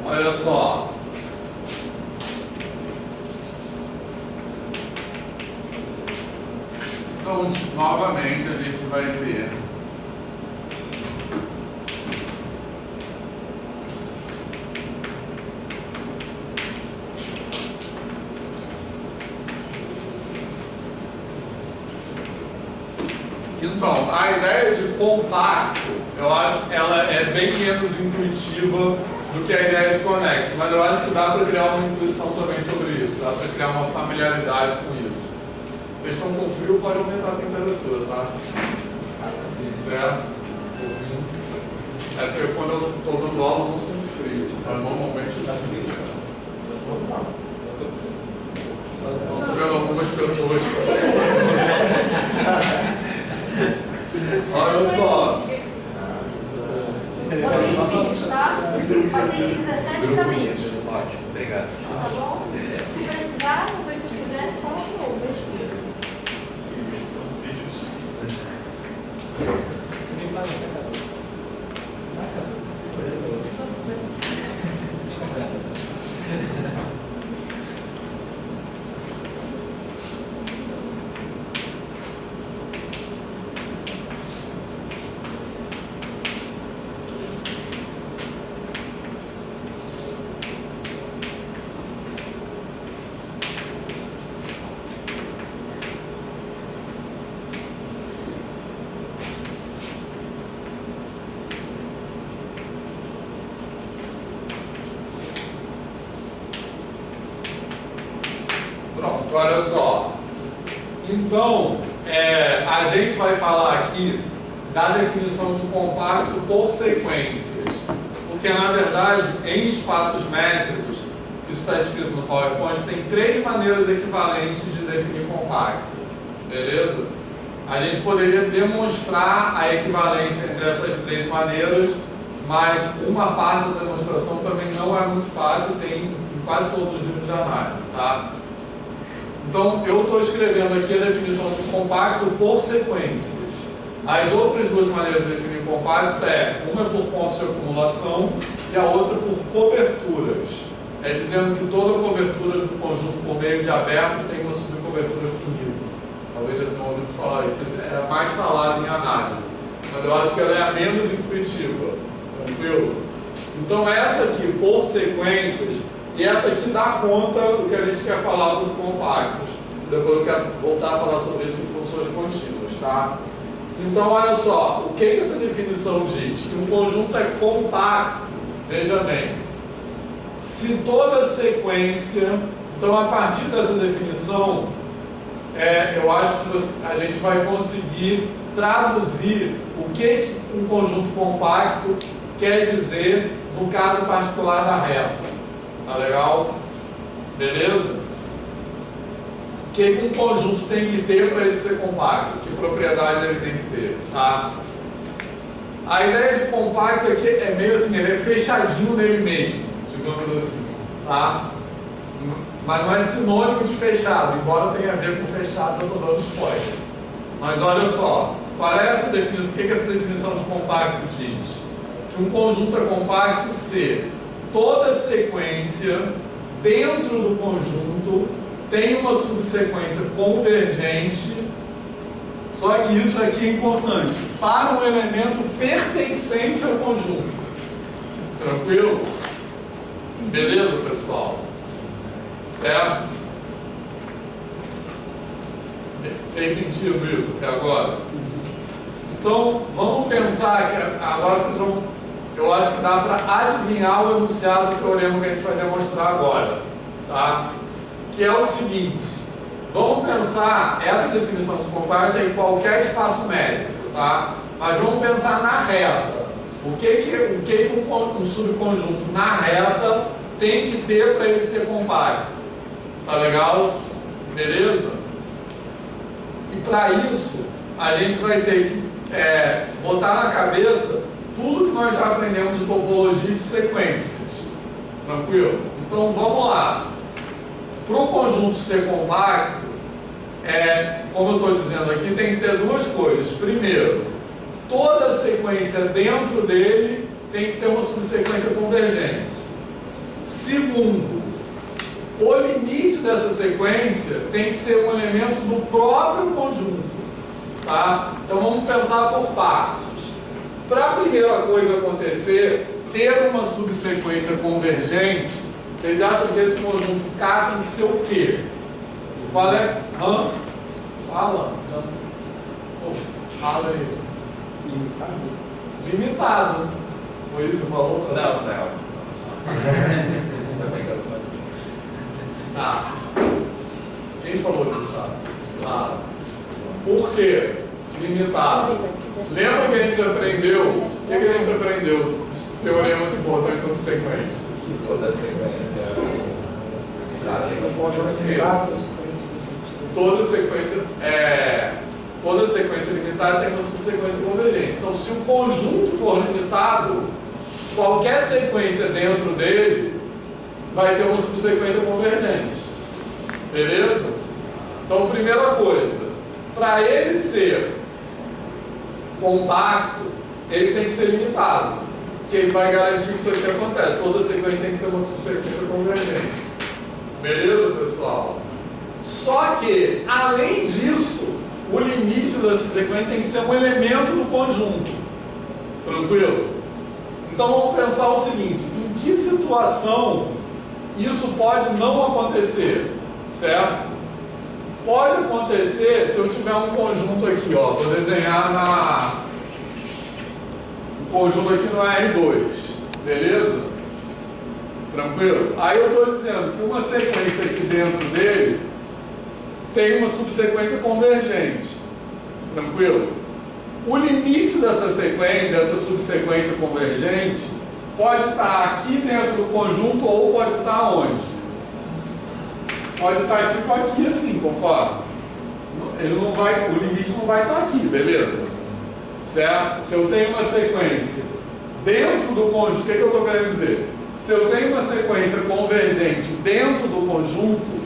Olha só. Então, novamente, a gente vai ter então, a ideia de compacto, eu acho que ela é bem menos intuitiva do que a ideia de conexo, mas eu acho que dá para criar uma intuição também sobre isso, dá para criar uma familiaridade com isso. Vocês estão com frio, pode aumentar a temperatura, tá? Certo? É porque quando eu estou dando aula eu não sinto frio, mas normalmente eu sinto. Estou vendo algumas pessoas. Olha só. Rodriguinhos, tá? Fazer de 17 para 20. Ótimo, obrigado. Tá bom? Se precisar, depois se vocês quiserem, fala de novo. Olha só, então, a gente vai falar aqui da definição de compacto por sequências. Porque, na verdade, em espaços métricos, isso está escrito no PowerPoint, tem 3 maneiras equivalentes de definir compacto. Beleza? A gente poderia demonstrar a equivalência entre essas 3 maneiras, mas uma parte da demonstração também não é muito fácil, tem em quase todos os livros de análise. Tá? Então, eu estou escrevendo aqui a definição de compacto por sequências. As outras 2 maneiras de definir compacto uma é por pontos de acumulação e a outra por coberturas. É dizendo que toda cobertura do conjunto por meio de abertos tem uma subcobertura finita. Talvez já tenham ouvido falar aí, que é mais falado em análise, mas eu acho que ela é a menos intuitiva. Tranquilo? Então essa aqui por sequências, e essa aqui dá conta do que a gente quer falar sobre compactos. Depois eu quero voltar a falar sobre isso em funções contínuas, tá? Então olha só, o que essa definição diz? Que um conjunto é compacto, veja bem, se toda sequência, então a partir dessa definição, eu acho que a gente vai conseguir traduzir o que um conjunto compacto quer dizer no caso particular da reta. Tá legal? Beleza? O que um conjunto tem que ter para ele ser compacto? Que propriedade ele tem que ter? Tá? A ideia de compacto aqui é meio assim, ele é fechadinho nele mesmo, digamos assim. Tá? Mas não é sinônimo de fechado, embora tenha a ver com fechado, eu estou dando spoiler. Mas olha só, qual é essa definição? O que essa definição de compacto diz? Que um conjunto é compacto se toda sequência dentro do conjunto tem uma subsequência convergente, só que isso aqui é importante, para um elemento pertencente ao conjunto. Tranquilo? Beleza, pessoal? Certo? Fez sentido isso até agora? Então, vamos pensar que agora vocês vão... Eu acho que dá para adivinhar o enunciado do teorema que a gente vai demonstrar agora. Tá? Que é o seguinte. Vamos pensar, essa definição de compacto é em qualquer espaço métrico. Tá? Mas vamos pensar na reta. O que um subconjunto na reta tem que ter para ele ser compacto? Tá legal? Beleza? E para isso, a gente vai ter que botar na cabeça tudo que nós já aprendemos de topologia de sequências. Tranquilo? Então vamos lá. Para o conjunto ser compacto, como eu estou dizendo aqui, tem que ter 2 coisas. Primeiro, toda sequência dentro dele tem que ter uma subsequência convergente. Segundo, o limite dessa sequência tem que ser um elemento do próprio conjunto. Tá? Então vamos pensar por partes. Para a primeira coisa acontecer, ter uma subsequência convergente, vocês acham que esse conjunto K tem que ser o quê? Qual é? Fala. Fala aí. Limitado. Foi isso que você falou? Não. Tá. Quem falou limitado? Tá. Por quê? Limitado. Lembra que a gente aprendeu? O que a gente aprendeu? Teoremas importantes sobre sequência. Toda sequência. Toda sequência limitada tem uma subsequência convergente. Então, se o conjunto for limitado, qualquer sequência dentro dele vai ter uma subsequência convergente. Beleza? Então, primeira coisa, para ele ser compacto, ele tem que ser limitado, que ele vai garantir que isso aqui acontece. Toda sequência tem que ter uma subsequência convergente. Beleza, pessoal? Só que, além disso, o limite dessa sequência tem que ser um elemento do conjunto. Tranquilo? Então vamos pensar o seguinte: em que situação isso pode não acontecer? Certo? Pode acontecer se eu tiver um conjunto aqui, ó, vou desenhar o conjunto aqui no R2, beleza? Tranquilo? Aí eu estou dizendo que uma sequência aqui dentro dele tem uma subsequência convergente, tranquilo? O limite dessa sequência, dessa subsequência convergente, pode estar aqui dentro do conjunto ou pode estar onde? Pode estar tipo aqui assim, concorda? Ele não vai, o limite não vai estar aqui, beleza? Certo? Se eu tenho uma sequência dentro do conjunto, o que eu estou querendo dizer? Se eu tenho uma sequência convergente dentro do conjunto,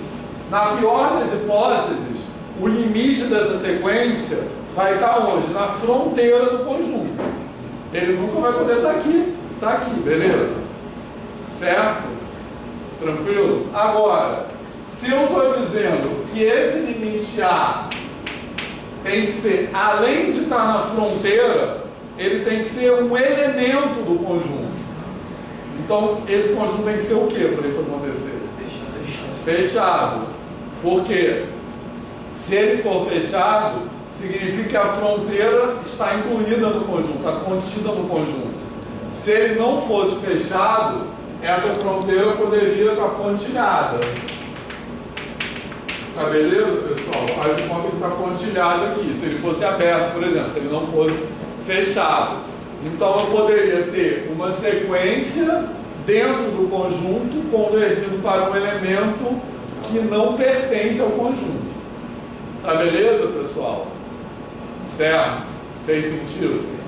na pior das hipóteses, o limite dessa sequência vai estar onde? Na fronteira do conjunto. Ele nunca vai poder estar aqui. Está aqui, beleza? Certo? Tranquilo? Agora, se eu estou dizendo que esse limite A tem que ser, além de estar na fronteira, ele tem que ser um elemento do conjunto. Então, esse conjunto tem que ser o que para isso acontecer? Fechado. Por quê? Se ele for fechado, significa que a fronteira está incluída no conjunto, está contida no conjunto. Se ele não fosse fechado, essa fronteira poderia estar pontilhada. Tá beleza, pessoal? Faz de conta que está pontilhado aqui. Se ele fosse aberto, por exemplo, se ele não fosse fechado. Então eu poderia ter uma sequência dentro do conjunto convergindo para um elemento que não pertence ao conjunto. Tá beleza, pessoal? Certo? Fez sentido?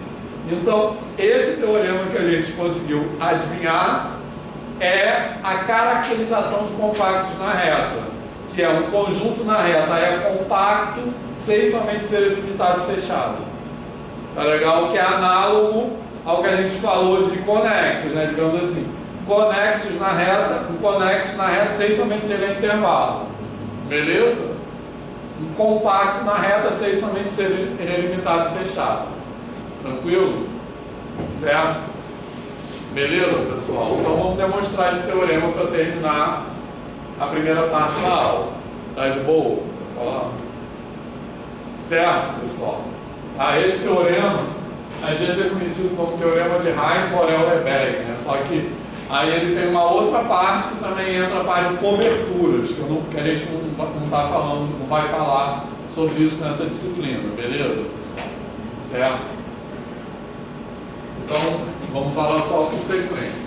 Então, esse teorema que a gente conseguiu adivinhar é a caracterização de compactos na reta, que é um conjunto na reta é compacto sem somente ser limitado e fechado. Tá legal? Que é análogo ao que a gente falou de conexos, né? Digamos assim, conexos na reta, um conexo na reta sem somente ser em intervalo. Beleza? Um compacto na reta sem somente ser limitado e fechado. Tranquilo? Certo? Beleza, pessoal? Então vamos demonstrar esse teorema para terminar a primeira parte da aula. Tá de boa? Certo, pessoal? Esse teorema, às vezes é conhecido como teorema de Heine-Borel-Lebesgue, né? Só que aí ele tem uma outra parte que também entra a parte de coberturas, que a gente não tá falando, não vai falar sobre isso nessa disciplina, beleza, pessoal? Certo? Então, vamos falar só com sequência.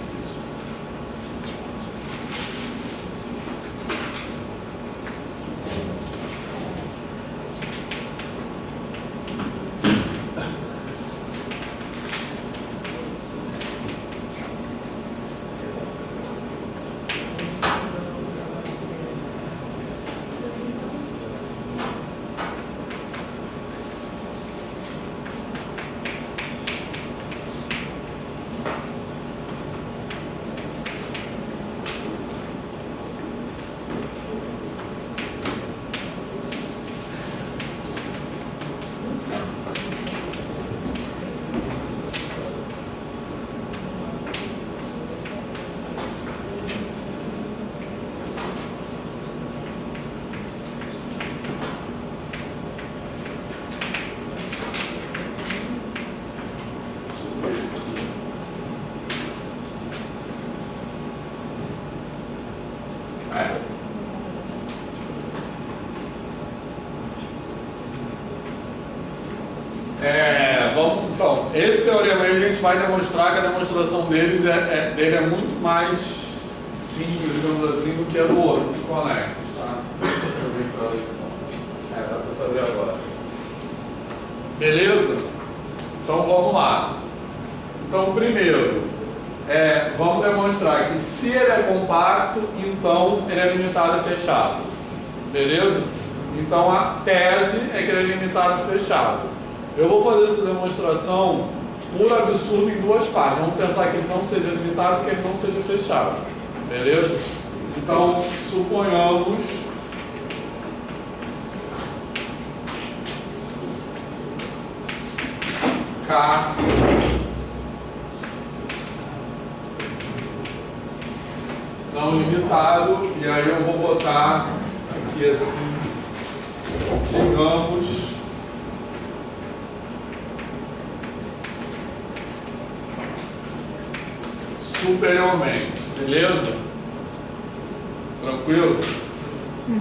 Então, esse teorema aí a gente vai demonstrar que a demonstração dele é muito mais simples, digamos assim, do que a do outro, dos conexos, tá? Deixa eu ver qual é. Dá para fazer agora. Beleza? Então vamos lá. Então, primeiro, vamos demonstrar que se ele é compacto, então ele é limitado e fechado. Beleza? Então a tese é que ele é limitado e fechado. Eu vou fazer essa demonstração por absurdo em duas partes. Vamos pensar que ele não seja limitado e que ele não seja fechado. Beleza? Então, suponhamos K não limitado, e aí eu vou botar aqui assim, digamos, superiormente, beleza? Tranquilo?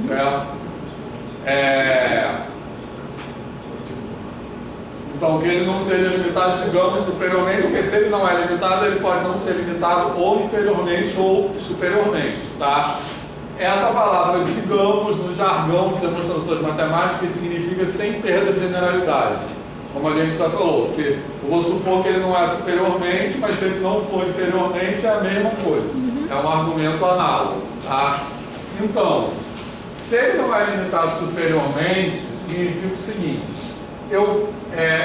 Certo? Então, que ele não seja limitado, digamos, superiormente, porque se ele não é limitado, ele pode não ser limitado ou inferiormente ou superiormente, tá? Essa palavra, digamos, no jargão de demonstrações matemáticas, significa sem perda de generalidade. Como a gente já falou, porque eu vou supor que ele não é superiormente, mas se ele não for inferiormente, é a mesma coisa. É um argumento análogo, tá? Então, se ele não é limitado superiormente, significa o seguinte.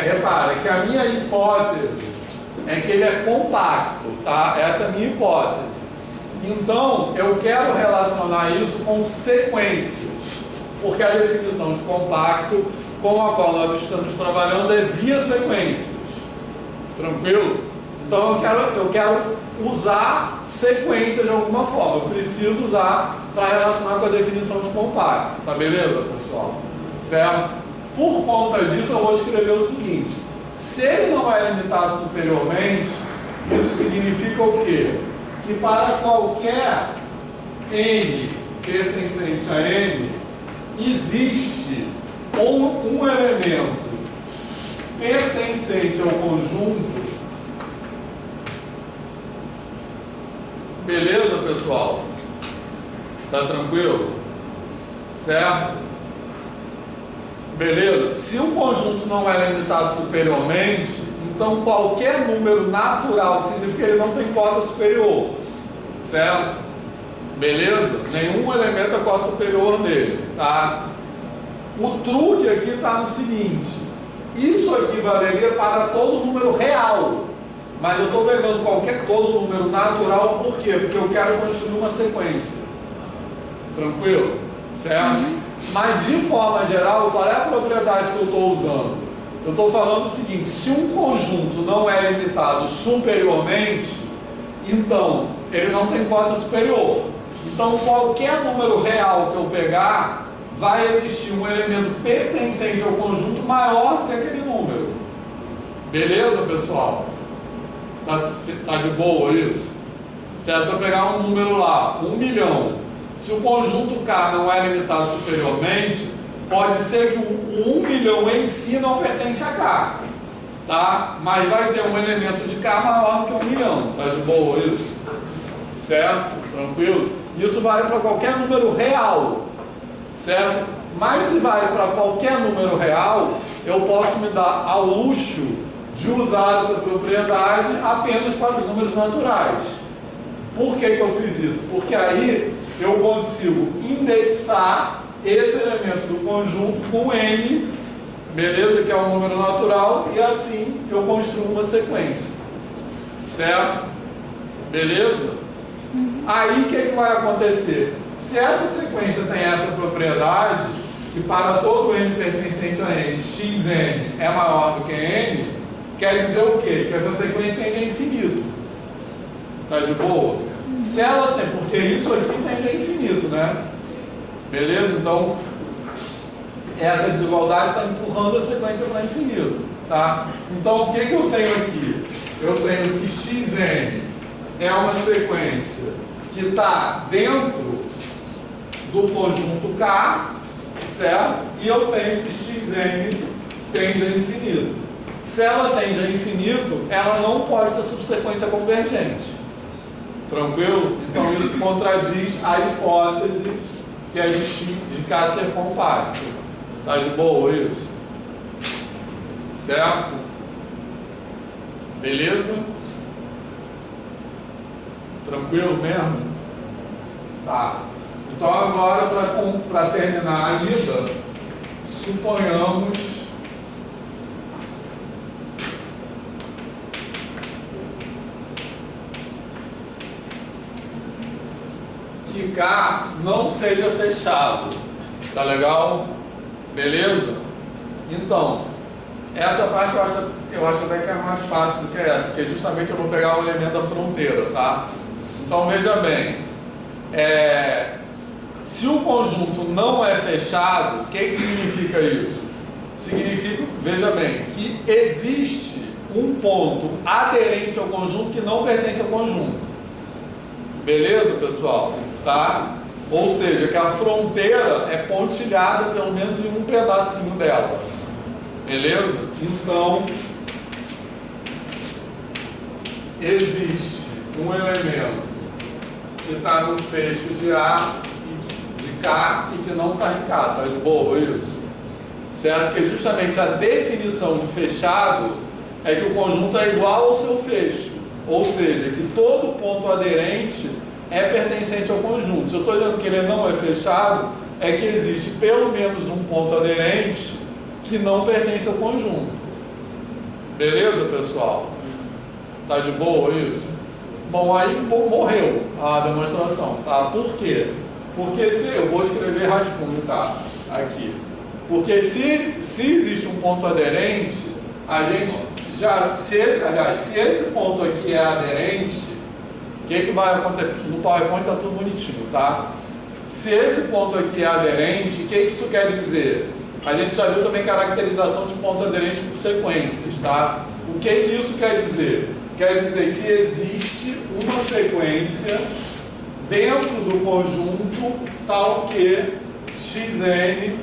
Repara que a minha hipótese é que ele é compacto, tá? Essa é a minha hipótese. Então, eu quero relacionar isso com sequências, porque a definição de compacto com a qual nós estamos trabalhando é via sequências. Tranquilo? Então, eu quero usar sequência de alguma forma. Eu preciso usar para relacionar com a definição de compacto. Tá beleza, pessoal? Certo? Por conta disso, eu vou escrever o seguinte. Se ele não é limitado superiormente, isso significa o quê? Que para qualquer n pertencente a n, existe um elemento pertencente ao conjunto. Beleza, pessoal? Tá tranquilo? Certo? Beleza? Se o conjunto não é limitado superiormente, então qualquer número natural, significa que ele não tem cota superior. Certo? Beleza? Nenhum elemento é cota superior dele. Tá? O truque aqui está no seguinte. Isso aqui valeria para todo número real. Mas eu estou pegando todo número natural, por quê? Porque eu quero construir uma sequência. Tranquilo? Certo? Mas de forma geral, qual é a propriedade que eu estou usando? Eu estou falando o seguinte, se um conjunto não é limitado superiormente, então ele não tem cota superior. Então qualquer número real que eu pegar, vai existir um elemento pertencente ao conjunto maior que aquele número. Beleza, pessoal? Tá de boa isso? Certo? Se eu pegar um número lá, 1 milhão, se o conjunto K não é limitado superiormente, pode ser que o 1 milhão em si não pertence a K, tá? Mas vai ter um elemento de K maior que 1 milhão. Tá de boa isso? Certo? Tranquilo? Isso vale para qualquer número real, certo? Mas se vale para qualquer número real, eu posso me dar ao luxo de usar essa propriedade apenas para os números naturais. Por que eu fiz isso? Porque aí eu consigo indexar esse elemento do conjunto com n, beleza? Que é um número natural, e assim eu construo uma sequência. Certo? Beleza? Aí o que vai acontecer? Se essa sequência tem essa propriedade, que para todo n pertencente a n, xn é maior do que n, quer dizer o quê? Que essa sequência tende a infinito. Tá de boa? Se ela tem, porque isso aqui tende a infinito, né? Beleza? Então, essa desigualdade está empurrando a sequência para infinito. Tá? Então, o que eu tenho aqui? Eu tenho que xn é uma sequência que está dentro do conjunto K, certo? E eu tenho que xn tende a infinito. Se ela tende a infinito, ela não pode ser subsequência convergente. Tranquilo? Então isso contradiz a hipótese que é de K ser compacto. Tá de boa isso? Certo? Beleza? Tranquilo mesmo? Tá. Então agora, para terminar a ida, suponhamos que K não seja fechado. Tá legal? Beleza? Então, essa parte eu acho até que é mais fácil do que essa, porque justamente eu vou pegar o elemento da fronteira, tá? Então veja bem, se o conjunto não é fechado, o que significa isso? Significa, veja bem, que existe um ponto aderente ao conjunto que não pertence ao conjunto. Beleza, pessoal? Tá? Ou seja, que a fronteira é pontilhada pelo menos em um pedacinho dela. Beleza? Então, existe um elemento que está no fecho de A e de K e que não está em K. Tá de boa isso? Certo? Porque justamente a definição de fechado é que o conjunto é igual ao seu fecho. Ou seja, que todo ponto aderente é pertencente ao conjunto. Se eu estou dizendo que ele não é fechado, é que existe pelo menos um ponto aderente que não pertence ao conjunto. Beleza, pessoal? Tá de boa isso? Bom, aí morreu a demonstração, tá? Por quê? Porque se eu vou escrever rascunho, tá? Aqui. Porque se existe um ponto aderente, a gente já, se esse ponto aqui é aderente, o que vai acontecer? No PowerPoint está tudo bonitinho, tá? Se esse ponto aqui é aderente, o que isso quer dizer? A gente já viu também caracterização de pontos aderentes por sequências, tá? O que isso quer dizer? Quer dizer que existe uma sequência dentro do conjunto tal que xn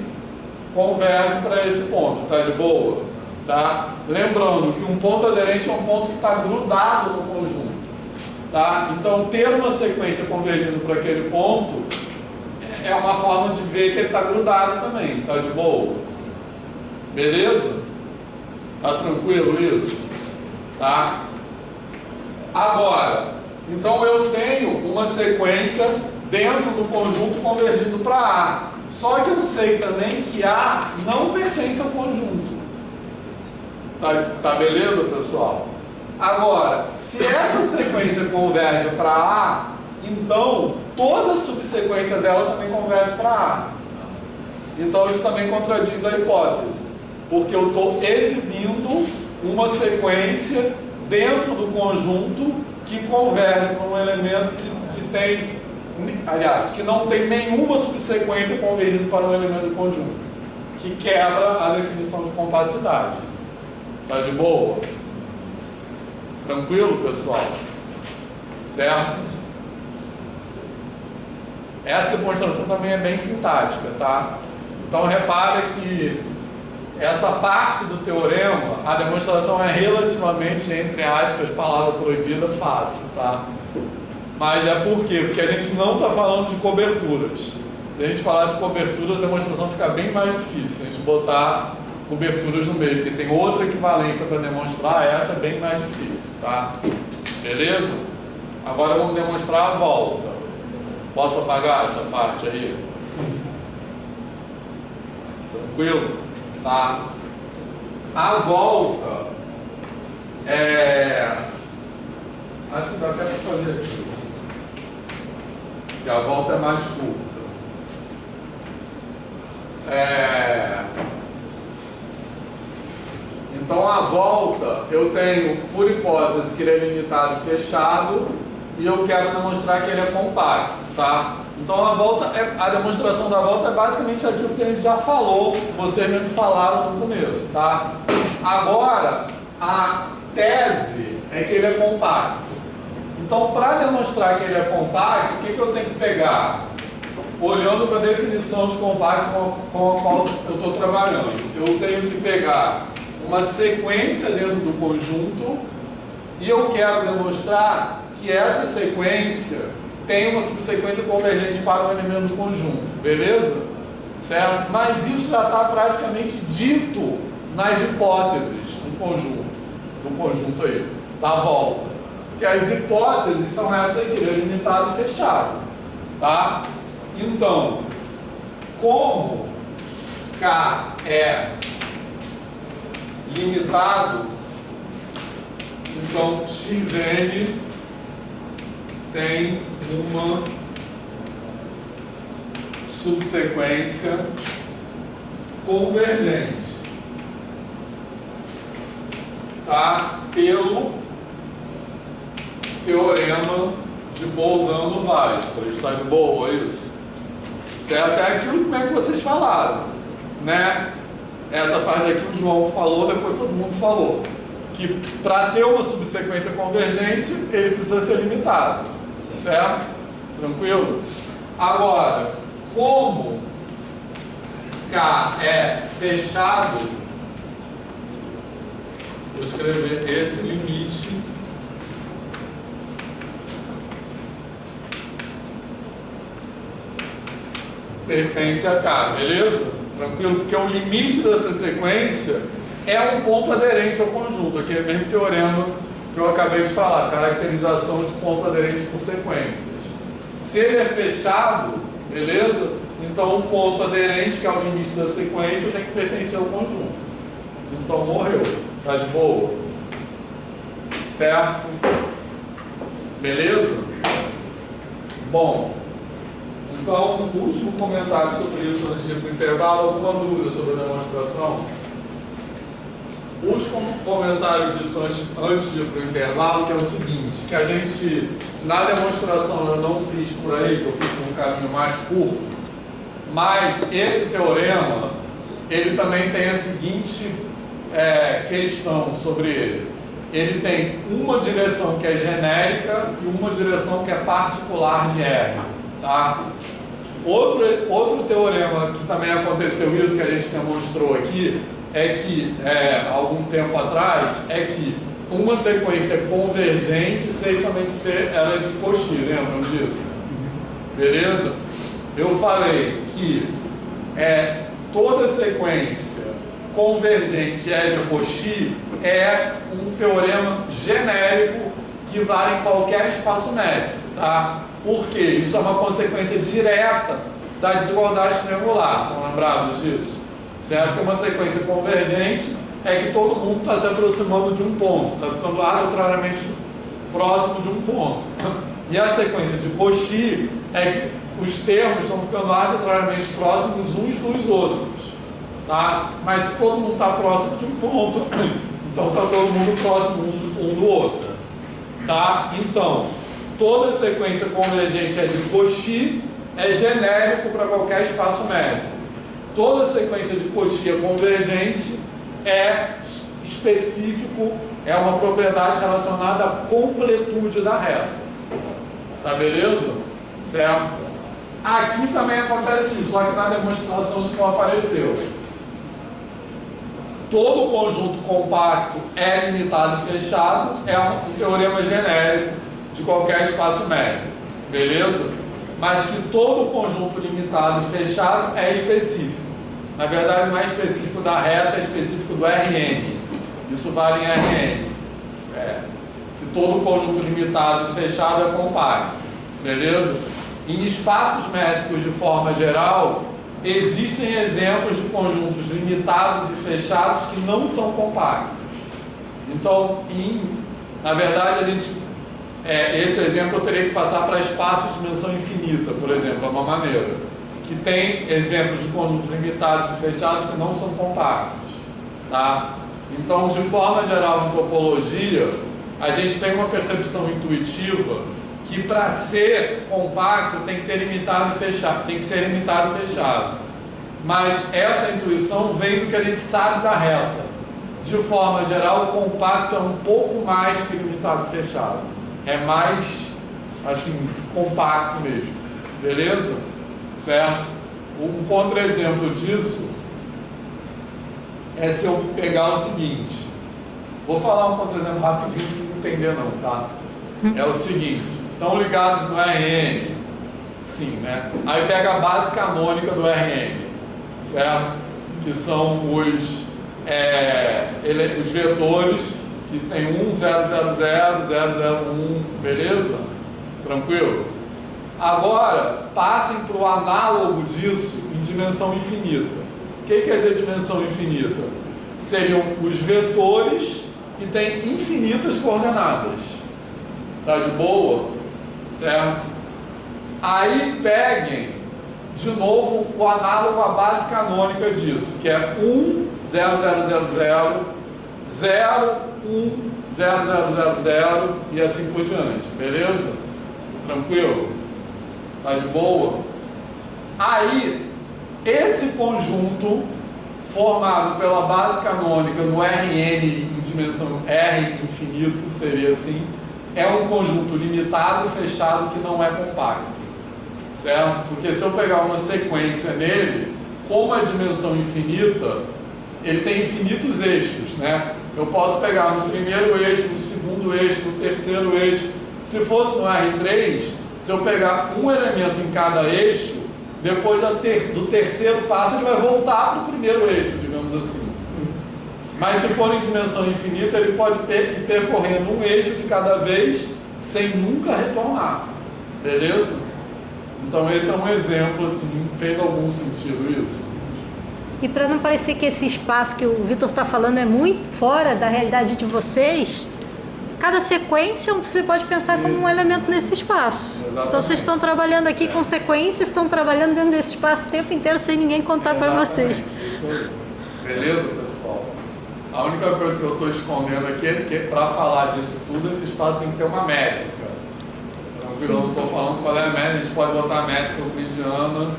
converge para esse ponto, tá de boa? Tá? Lembrando que um ponto aderente é um ponto que está grudado no conjunto, tá? Então ter uma sequência convergindo para aquele ponto é uma forma de ver que ele está grudado também, tá de boa? Beleza? Tá tranquilo isso? Tá? Agora, então eu tenho uma sequência dentro do conjunto convergindo para A. Só que eu sei também que A não pertence ao conjunto. Tá beleza, pessoal? Agora, se essa sequência converge para A, então toda a subsequência dela também converge para A. Então isso também contradiz a hipótese, porque eu estou exibindo uma sequência dentro do conjunto que converge para um elemento que tem, aliás, que não tem nenhuma subsequência convergindo para um elemento do conjunto, que quebra a definição de compacidade. Tá de boa? Tranquilo, pessoal? Certo? Essa demonstração também é bem sintática, tá? Então repara que essa parte do teorema, a demonstração é relativamente, entre aspas, palavra proibida, fácil, tá? Mas é por quê? Porque a gente não está falando de coberturas. Se a gente falar de coberturas, a demonstração fica bem mais difícil. A gente botar coberturas no meio, porque tem outra equivalência para demonstrar, essa é bem mais difícil, tá? Beleza? Agora vamos demonstrar a volta. Posso apagar essa parte aí? Tranquilo? Tá? A volta acho que dá até para fazer aqui. Porque a volta é mais curta. Então a volta eu tenho, por hipótese, que ele é limitado e fechado, e eu quero demonstrar que ele é compacto, tá? Então a demonstração da volta é basicamente aquilo que a gente já falou, vocês mesmo falaram no começo, tá? Agora, a tese é que ele é compacto. Então, para demonstrar que ele é compacto, o que eu tenho que pegar? Olhando para a definição de compacto com a qual eu estou trabalhando, eu tenho que pegar uma sequência dentro do conjunto e eu quero demonstrar que essa sequência tem uma subsequência convergente para um elemento do conjunto, beleza? Certo? Mas isso já está praticamente dito nas hipóteses do conjunto aí, da volta. Porque as hipóteses são essa aqui, limitado e fechado, tá? Então, como K é limitado, então Xn tem uma subsequência convergente, tá? Pelo teorema de Bolzano-Weierstrass. Está de boa isso? Certo? É aquilo como é que vocês falaram, né? Essa parte aqui o João falou, depois todo mundo falou. Que para ter uma subsequência convergente, ele precisa ser limitado. Certo? Tranquilo? Agora, como K é fechado, vou escrever esse limite pertence a K, beleza? Tranquilo? Porque o limite dessa sequência é um ponto aderente ao conjunto, aquele mesmo teorema que eu acabei de falar, caracterização de pontos aderentes por sequências. Se ele é fechado, beleza? Então um ponto aderente, que é o limite da sequência, tem que pertencer ao conjunto. Então morreu. Tá de boa? Certo? Beleza? Bom, então, último comentário sobre isso antes de ir para o intervalo. Alguma dúvida sobre a demonstração? Último comentário disso antes de ir para o intervalo, que é o seguinte, que a gente, na demonstração eu não fiz por aí, que eu fiz por um caminho mais curto, mas esse teorema, ele também tem a seguinte questão sobre ele. Ele tem uma direção que é genérica e uma direção que é particular de R, tá? Outro teorema que também aconteceu isso, que a gente demonstrou aqui, é que, algum tempo atrás, é que uma sequência convergente sem somente ser ela é de Cauchy, lembram disso? Beleza? Eu falei que toda sequência convergente é de Cauchy é um teorema genérico que vale em qualquer espaço métrico, tá? Por quê? Isso é uma consequência direta da desigualdade triangular. Estão lembrados disso? Certo? Que uma sequência convergente é que todo mundo está se aproximando de um ponto, está ficando arbitrariamente próximo de um ponto. E a sequência de Cauchy é que os termos estão ficando arbitrariamente próximos uns dos outros. Tá? Mas se todo mundo está próximo de um ponto, então está todo mundo próximo um do outro. Tá? Então, toda sequência convergente é de Cauchy, é genérico para qualquer espaço métrico. Toda sequência de Cauchy convergente é específico, é uma propriedade relacionada à completude da reta. Tá beleza? Certo? Aqui também acontece isso, só que na demonstração isso não apareceu. Todo conjunto compacto é limitado e fechado, é um teorema genérico de qualquer espaço métrico, beleza? Mas que todo conjunto limitado e fechado é específico. Na verdade, não é específico da reta, é específico do Rn. Isso vale em Rn. Que todo conjunto limitado e fechado é compacto, beleza? Em espaços métricos de forma geral, existem exemplos de conjuntos limitados e fechados que não são compactos. Então, na verdade, esse exemplo eu teria que passar para espaços de dimensão infinita, por exemplo, é uma maneira. Que tem exemplos de conjuntos limitados e fechados que não são compactos. Tá? Então, de forma geral, em topologia, a gente tem uma percepção intuitiva que para ser compacto tem que ter limitado e fechado, tem que ser limitado e fechado. Mas essa intuição vem do que a gente sabe da reta. De forma geral, o compacto é um pouco mais que limitado e fechado. É mais, assim, compacto mesmo. Beleza? Certo? Um contra-exemplo disso é se eu pegar o seguinte. Vou falar um contra-exemplo rapidinho para vocês entenderem não, tá? É o seguinte. Estão ligados no Rn, sim, né? Aí pega a base canônica do Rn, certo? Que são os vetores que tem 1, 0, 0, 0, 0, 0, 1, beleza? Tranquilo? Agora, passem para o análogo disso em dimensão infinita. O que quer dizer dimensão infinita? Seriam os vetores que têm infinitas coordenadas. Tá de boa? Certo? Aí peguem de novo o análogo à base canônica disso, que é 1, 0, 0, 0, 0, 0, 1, 0, 0, 0, 0 e assim por diante. Beleza? Tranquilo? Tá de boa? Aí, esse conjunto formado pela base canônica no Rn em dimensão R infinito, seria assim, é um conjunto limitado e fechado que não é compacto, certo? Porque se eu pegar uma sequência nele, como a dimensão infinita, ele tem infinitos eixos, né? Eu posso pegar no primeiro eixo, no segundo eixo, no terceiro eixo. Se fosse no R3, se eu pegar um elemento em cada eixo, depois do terceiro passo ele vai voltar para o primeiro eixo, digamos assim. Mas se for em dimensão infinita, ele pode ir percorrendo um eixo de cada vez, sem nunca retornar. Beleza? Então esse é um exemplo, assim, fez algum sentido isso? E para não parecer que esse espaço que o Vitor está falando é muito fora da realidade de vocês, cada sequência você pode pensar como um elemento nesse espaço. Exatamente. Então vocês estão trabalhando aqui com sequências, estão trabalhando dentro desse espaço o tempo inteiro sem ninguém contar para vocês. Isso aí. Beleza, pessoal? A única coisa que eu estou escondendo aqui é que para falar disso tudo, esse espaço tem que ter uma métrica. Tranquilo? Eu não estou falando qual é a métrica, a gente pode botar a métrica euclidiana,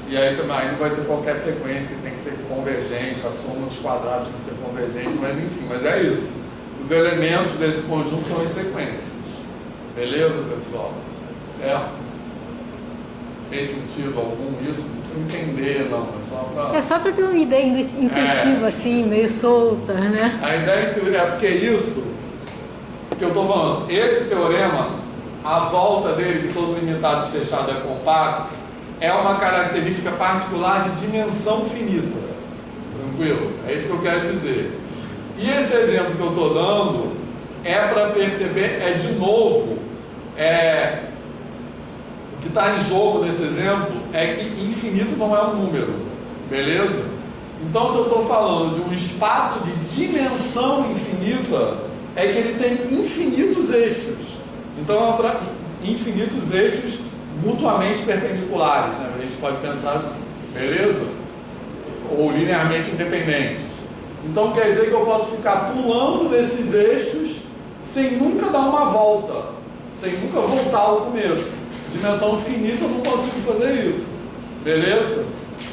e aí não vai ser qualquer sequência que tem que ser convergente, a soma dos quadrados tem que ser convergente, mas enfim, mas é isso. Os elementos desse conjunto são as sequências. Beleza, pessoal? Certo? Fez sentido algum isso? Não precisa entender, não. É só para ter uma ideia intuitiva, assim, meio solta, né? A ideia é porque isso que eu estou falando, esse teorema, a volta dele, que todo limitado e fechado é compacto, é uma característica particular de dimensão finita. Tranquilo? É isso que eu quero dizer. E esse exemplo que eu estou dando é para perceber, de novo, o que está em jogo nesse exemplo é que infinito não é um número, beleza? Então, se eu estou falando de um espaço de dimensão infinita, é que ele tem infinitos eixos. Então, é para infinitos eixos mutuamente perpendiculares, né? A gente pode pensar assim, beleza? Ou linearmente independentes. Então quer dizer que eu posso ficar pulando desses eixos sem nunca dar uma volta, sem nunca voltar ao começo. Dimensão infinita eu não consigo fazer isso, beleza?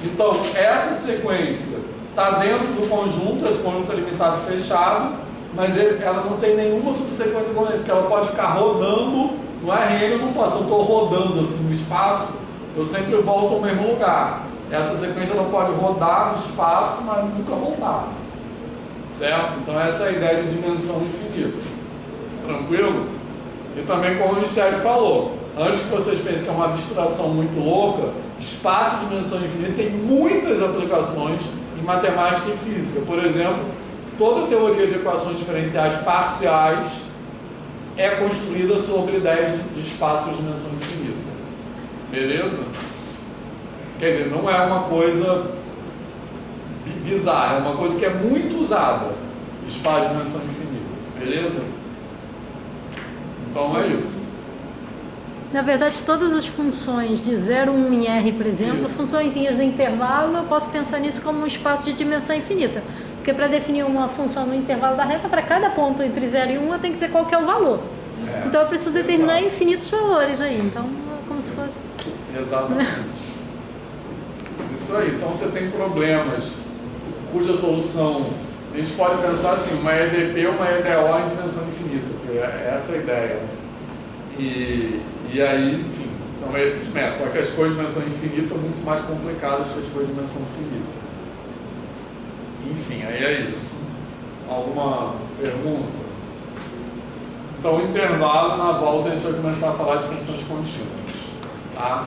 Então essa sequência está dentro do conjunto, esse conjunto é limitado fechado, mas ela não tem nenhuma subsequência com ele, porque ela pode ficar rodando no RN, eu não posso, eu estou rodando assim no espaço, eu sempre volto ao mesmo lugar. Essa sequência ela pode rodar no espaço, mas nunca voltar. Certo? Então essa é a ideia de dimensão infinita. Tranquilo? E também como o Michele falou, antes que vocês pensem que é uma abstração muito louca, espaço de dimensão infinita tem muitas aplicações em matemática e física. Por exemplo, toda teoria de equações diferenciais parciais é construída sobre ideias de espaço de dimensão infinita. Beleza? Quer dizer, não é uma coisa bizarra, é uma coisa que é muito usada, espaço de dimensão infinita. Beleza? Então é isso. Na verdade, todas as funções de 0, 1 em R, por exemplo, funçõezinhas do intervalo, eu posso pensar nisso como um espaço de dimensão infinita. Porque para definir uma função no intervalo da reta, para cada ponto entre 0 e 1, eu tenho que dizer qual que é o valor. Então eu preciso determinar infinitos valores aí. Então é como se fosse... Exatamente. Isso aí. Então você tem problemas cuja solução... A gente pode pensar assim, uma EDP ou uma EDO em dimensão infinita. Porque essa é a ideia. E aí, enfim, são esses métodos. Só que as coisas de dimensão infinita são muito mais complicadas que as coisas de dimensão finita. Enfim, aí é isso. Alguma pergunta? Então, intervalo, na volta a gente vai começar a falar de funções contínuas. Tá?